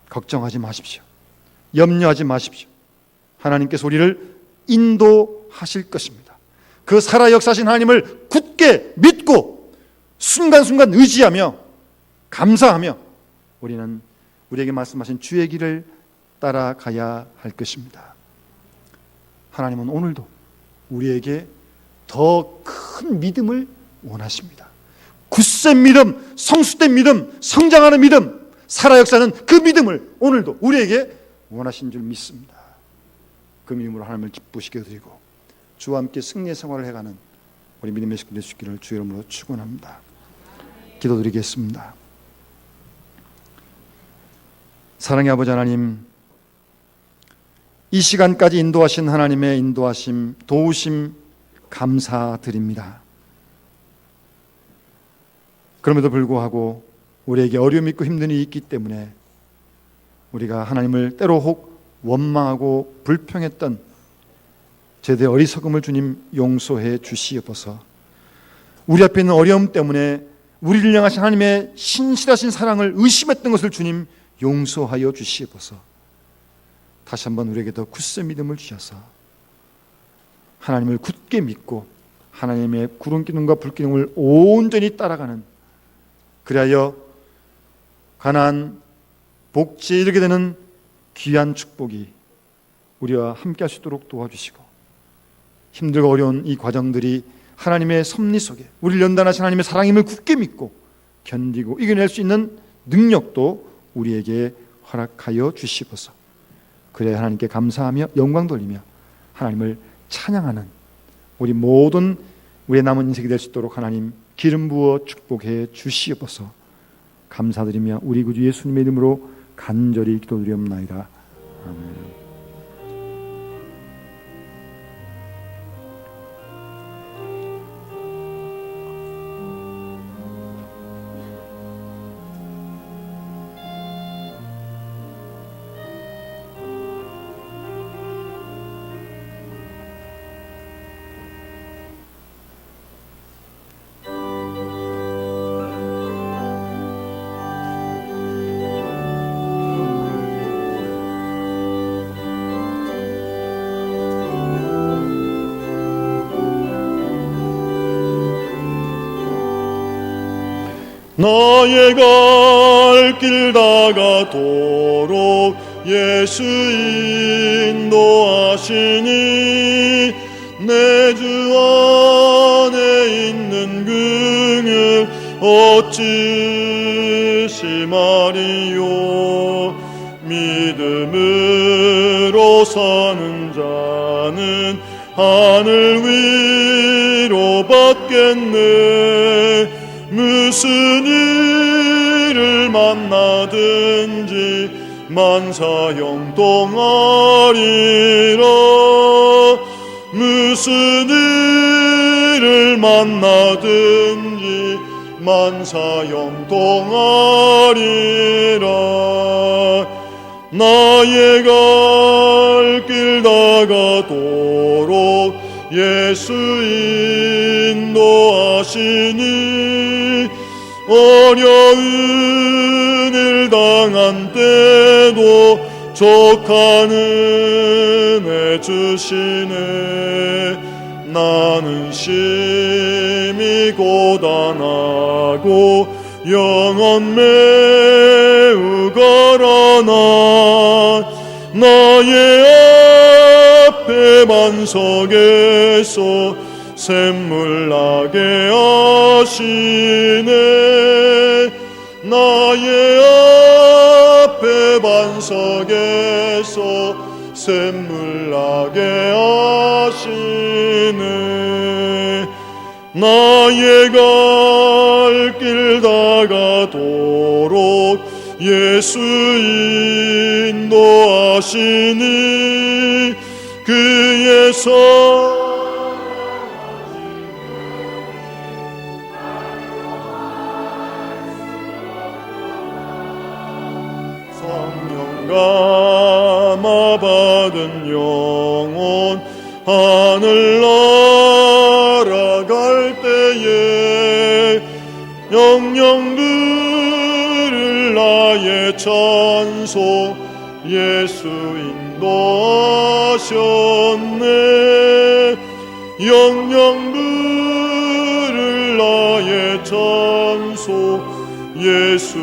걱정하지 마십시오. 염려하지 마십시오. 하나님께서 우리를 인도하실 것입니다. 그 살아 역사하신 하나님을 굳게 믿고 순간순간 의지하며 감사하며 우리는 우리에게 말씀하신 주의 길을 따라가야 할 것입니다. 하나님은 오늘도 우리에게 더 큰 믿음을 원하십니다. 굳센 믿음, 성숙된 믿음, 성장하는 믿음, 살아 역사는 그 믿음을 오늘도 우리에게 원하신 줄 믿습니다. 그 믿음으로 하나님을 기쁘시게 드리고 주와 함께 승리의 생활을 해가는 우리 믿음의 식구들 될 수 있기를 주의 이름으로 축원합니다. 기도드리겠습니다. 사랑의 아버지 하나님, 이 시간까지 인도하신 하나님의 인도하심, 도우심 감사드립니다. 그럼에도 불구하고 우리에게 어려움 있고 힘든 일이 있기 때문에 우리가 하나님을 때로 혹 원망하고 불평했던 제대 어리석음을 주님 용서해 주시옵소서. 우리 앞에 있는 어려움 때문에 우리를 향하신 하나님의 신실하신 사랑을 의심했던 것을 주님 용서하여 주시옵소서. 다시 한번 우리에게 더 굳센 믿음을 주셔서 하나님을 굳게 믿고 하나님의 구름 기둥과 불 기둥을 온전히 따라가는, 그리하여 가나안 복지에 이르게 되는 귀한 축복이 우리와 함께 할 수 있도록 도와주시고, 힘들고 어려운 이 과정들이 하나님의 섭리 속에 우리를 연단하신 하나님의 사랑임을 굳게 믿고 견디고 이겨낼 수 있는 능력도 우리에게 허락하여 주시옵소서. 그래야 하나님께 감사하며 영광 돌리며 하나님을 찬양하는 우리 모든 우리의 남은 인생이 될 수 있도록 하나님 기름 부어 축복해 주시옵소서. 감사드리며 우리 구주 예수님의 이름으로 간절히 기도드리옵나이다. 아멘. 나의 갈 길 다가도록 예수 인도하시니 내 주 안에 있는 긍휼 어찌 심하리요. 믿음으로 사는 자는 하늘 위로 구원받겠네. 무슨 일을 만나든지 만사 영통하리라. 무슨 일을 만나든지 만사 영통하리라. 나의 갈 길 다가도록 예수 인도하시니 어려운 일 당한 때도 족한 은혜 주시네. 나는 심히 고단하고 영혼 매우 가라나 나의 앞에 반석에서 샘물 나게 하시네. 나의 앞에 반석에서 샘물 나게 하시네. 나의 갈 길 다가도록 예수 인도하시니 그의 성령 감화 받은 영혼 하늘 날아갈 때에 영영 들을 나의 찬송 예수 인도하셨네. 영영 들을 나의 찬송 예수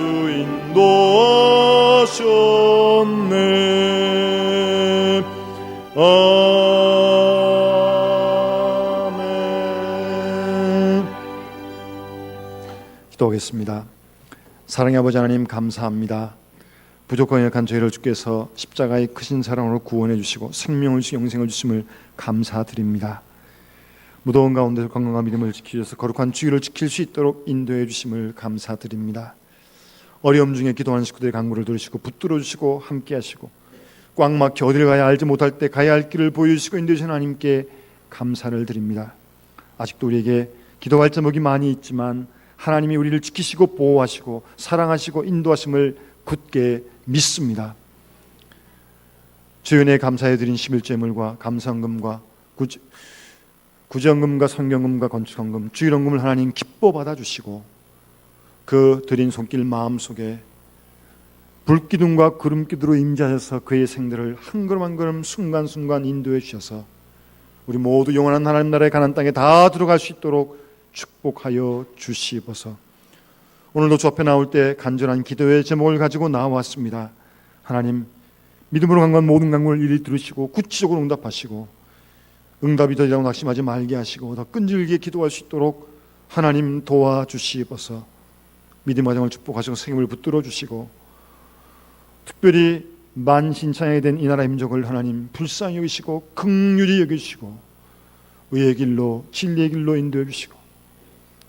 인도하셨네. 아멘. 기도하겠습니다. 사랑의 아버지 하나님, 감사합니다. 부족하고 연약한 저희를 주께서 십자가의 크신 사랑으로 구원해 주시고 생명을 주시고 영생을 주심을 감사드립니다. 무더운 가운데서 건강한 믿음을 지키셔서 거룩한 주의를 지킬 수 있도록 인도해 주심을 감사드립니다. 어려움 중에 기도하는 식구들의 간구를 들으시고 붙들어 주시고 함께 하시고 꽉 막혀 어디를 가야 알지 못할 때 가야 할 길을 보여주시고 인도해 주신 하나님께 감사를 드립니다. 아직도 우리에게 기도할 제목이 많이 있지만 하나님이 우리를 지키시고 보호하시고 사랑하시고 인도하심을 굳게 믿습니다. 주연에 감사해드린 11제물과 감사헌금과 구제헌금과 성경금과 건축헌금, 주일헌금을 하나님 기뻐 받아주시고 그 드린 손길 마음속에 불기둥과 구름기둥으로 임재하셔서 그의 생들을 한 걸음 한 걸음 순간순간 인도해 주셔서 우리 모두 영원한 하나님 나라의 가나안 땅에 다 들어갈 수 있도록 축복하여 주시옵소서. 오늘도 주 앞에 나올 때 간절한 기도의 제목을 가지고 나왔습니다. 하나님, 믿음으로 간구한 모든 간구를 일일이 들으시고 구체적으로 응답하시고 응답이 더이상 낙심하지 말게 하시고 더 끈질기게 기도할 수 있도록 하나님 도와주시옵소서. 믿음 과정을 축복하시고 생명을 붙들어 주시고 특별히 만신창에 된 이 나라의 민족을 하나님 불쌍히 여기시고 긍휼히 여기시고 의의 길로 진리의 길로 인도해 주시고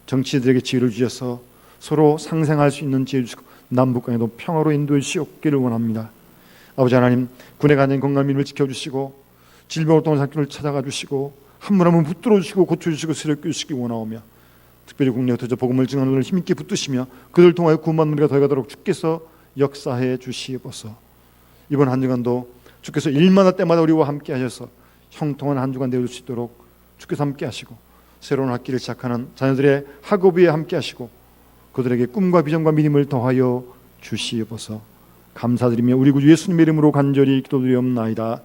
정치들에게 지혜를 주셔서 서로 상생할 수 있는 지혜를 주시고 남북간에도 평화로 인도해 주시옵기를 원합니다. 아버지 하나님, 군에 가는 건강 믿음을 지켜주시고 질병을 통한 살길을 찾아가 주시고 한 분 한 분 붙들어 주시고 고쳐주시고 세력해 주시기 원하오며 특별히 국내에 터져 복음을 증언하는 것을 힘있게 붙드시며 그들을 통하여 구원받는 우리가 더해가도록 주께서 역사해 주시옵소서. 이번 한 주간도 주께서 일마다 때마다 우리와 함께 하셔서 형통한 한 주간 되어줄 수 있도록 주께서 함께 하시고 새로운 학기를 시작하는 자녀들의 학업 위에 함께 하시고 그들에게 꿈과 비전과 믿음을 더하여 주시옵소서. 감사드리며 우리 구주 예수님의 이름으로 간절히 기도드리옵나이다.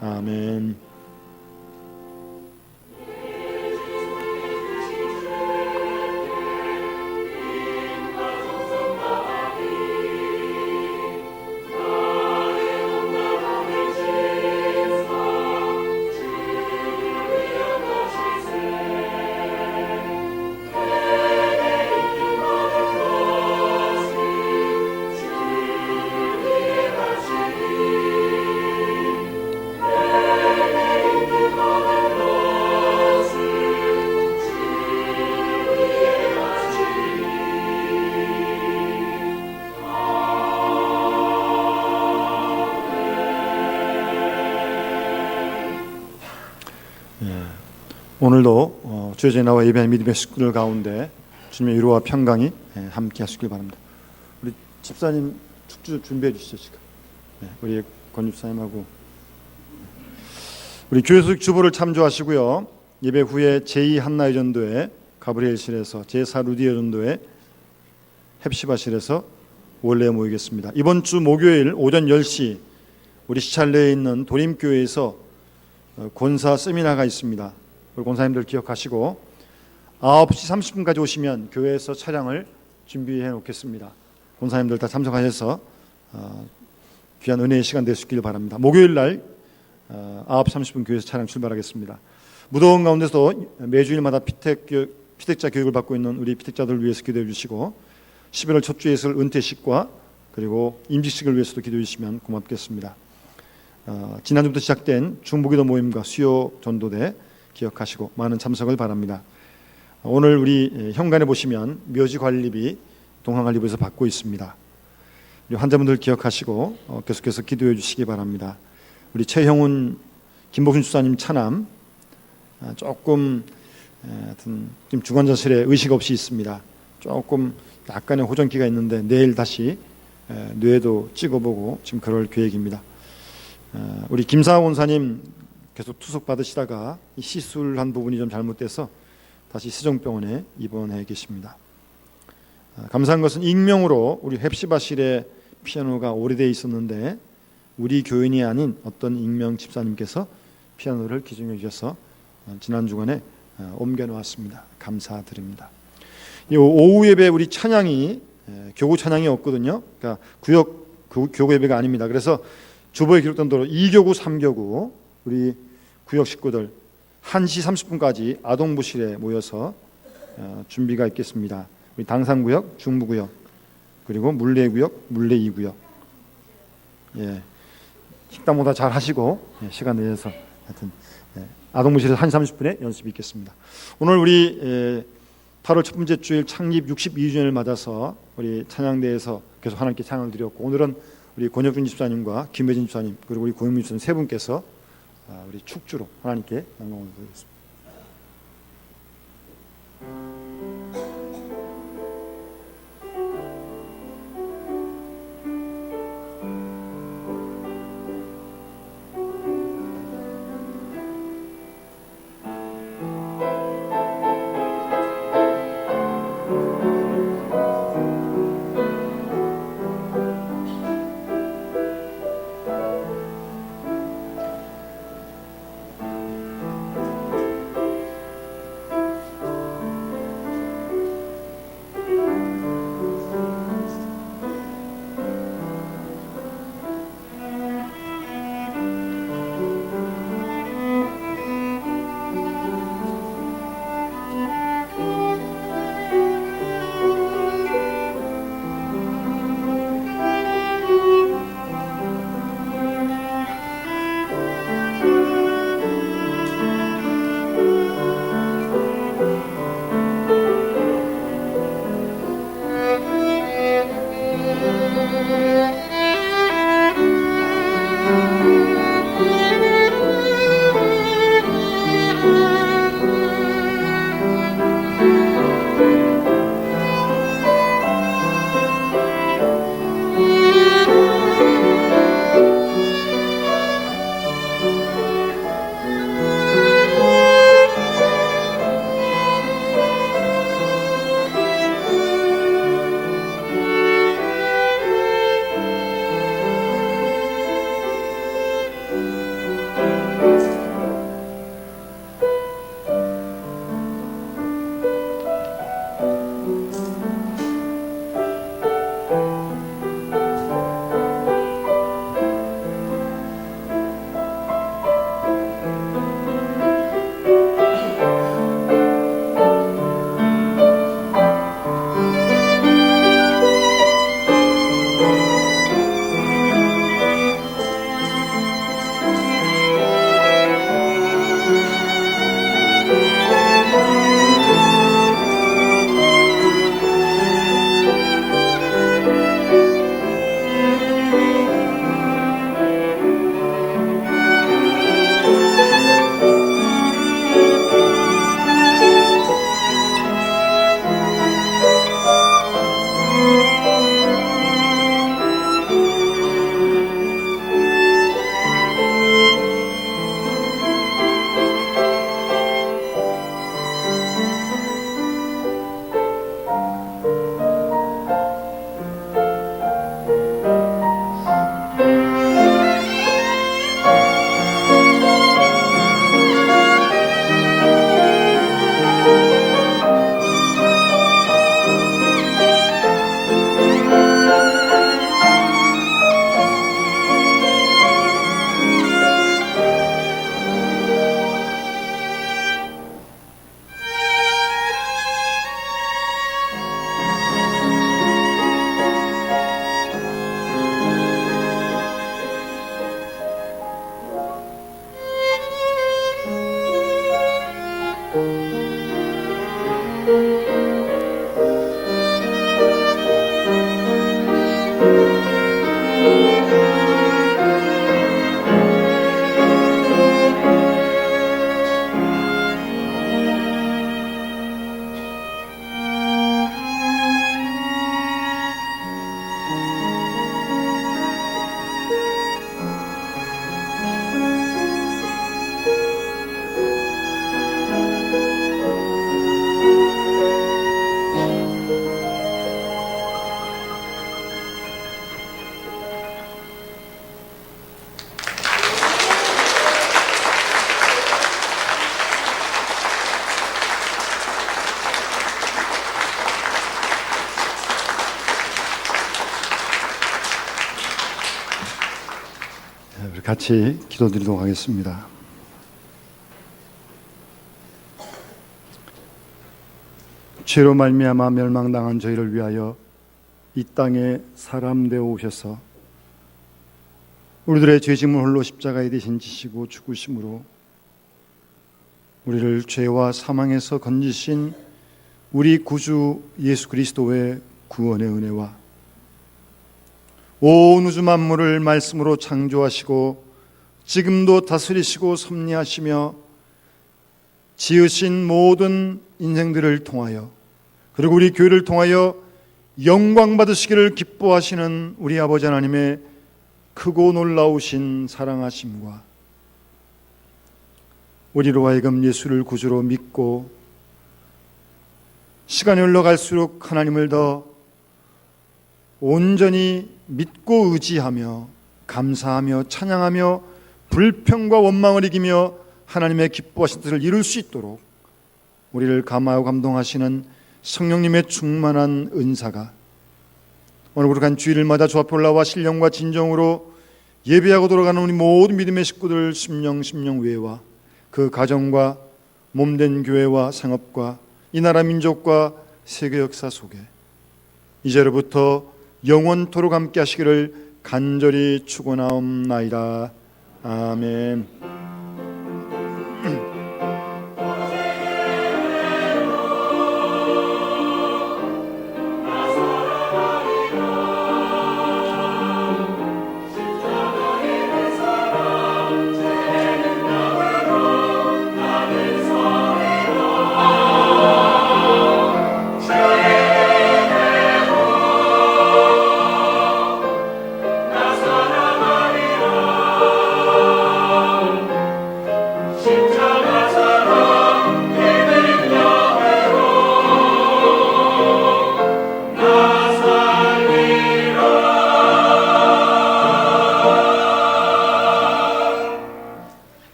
아멘. 오늘도 주의 나와 예배하는 믿음의 식구들 가운데 주님의 위로와 평강이 함께 하시길 바랍니다. 우리 집사님 축주 준비해 주시죠. 지금 우리 권 집사님하고 우리 교회 소식 주보를 참조하시고요. 예배 후에 제2 한나의 전도회 가브리엘실에서 제4 루디의 전도회 헵시바실에서 원래 모이겠습니다. 이번 주 목요일 오전 10시 우리 시찰내에 있는 도림교회에서 권사 세미나가 있습니다. 우리 권사님들 기억하시고 9시 30분까지 오시면 교회에서 차량을 준비해 놓겠습니다. 권사님들 다 참석하셔서 귀한 은혜의 시간 되시길 바랍니다. 목요일 날 9시 30분 교회에서 차량 출발하겠습니다. 무더운 가운데서 매주일마다 피택자 교육을 받고 있는 우리 피택자들을 위해서 기도해 주시고 11월 첫 주에 있을 은퇴식과 그리고 임직식을 위해서도 기도해 주시면 고맙겠습니다. 지난주부터 시작된 중보기도 모임과 수요 전도대 기억하시고 많은 참석을 바랍니다. 오늘 우리 현관에 보시면 묘지 관리비 동항관리부에서 받고 있습니다. 우리 환자분들 기억하시고 계속해서 기도해 주시기 바랍니다. 우리 최형훈 김복순 주사님 차남 조금 지금 중환자실에 의식 없이 있습니다. 조금 약간의 호전기가 있는데 내일 다시 뇌도 찍어보고 지금 그럴 계획입니다. 우리 김사원 원사님 계속 투석 받으시다가 시술한 부분이 좀 잘못돼서 다시 세종병원에 입원해 계십니다. 감사한 것은 익명으로 우리 헵시바실에 피아노가 오래돼 있었는데 우리 교인이 아닌 어떤 익명 집사님께서 피아노를 기증해 주셔서 지난 주간에 옮겨 놓았습니다. 감사드립니다. 이 오후 예배 우리 찬양이 교구 찬양이 없거든요. 그러니까 교구 예배가 아닙니다. 그래서 주보에 기록된 대로 2교구, 3교구 우리 구역 식구들 1시 30분까지 아동부실에 모여서 준비가 있겠습니다. 우리 당산구역, 중부구역, 그리고 물레구역, 물레 2구역. 식당보다 잘 하시고 시간 내서 하여튼 아동부실에서 1시 30분에 연습이 있겠습니다. 오늘 우리 8월 첫 번째 주일 창립 62주년을 맞아서 우리 찬양대에서 계속 하나님께 찬양을 드렸고 오늘은 우리 권혁준 집사님과 김혜진 집사님 그리고 우리 고영민 집사님 세 분께서 우리 축주로 하나님께 영광을 드리겠습니다. 우리 같이 기도드리도록 하겠습니다. 죄로 말미암아 멸망당한 저희를 위하여 이 땅에 사람 되어 오셔서 우리들의 죄짐을 홀로 십자가에 대신 지시고 죽으심으로 우리를 죄와 사망에서 건지신 우리 구주 예수 그리스도의 구원의 은혜와 온 우주 만물을 말씀으로 창조하시고 지금도 다스리시고 섭리하시며 지으신 모든 인생들을 통하여 그리고 우리 교회를 통하여 영광 받으시기를 기뻐하시는 우리 아버지 하나님의 크고 놀라우신 사랑하심과 우리로 하여금 예수를 구주로 믿고 시간이 흘러갈수록 하나님을 더 온전히 믿고 의지하며 감사하며 찬양하며 불평과 원망을 이기며 하나님의 기뻐하신 뜻을 이룰 수 있도록 우리를 감화하고 감동하시는 성령님의 충만한 은사가 오늘 부룩한 주일마다 주 앞에 올라와 신령과 진정으로 예배하고 돌아가는 우리 모든 믿음의 식구들 심령 외와 그 가정과 몸된 교회와 상업과 이 나라 민족과 세계 역사 속에 이제로부터 영원토록 함께 하시기를 간절히 축원하옵나이다. 아멘.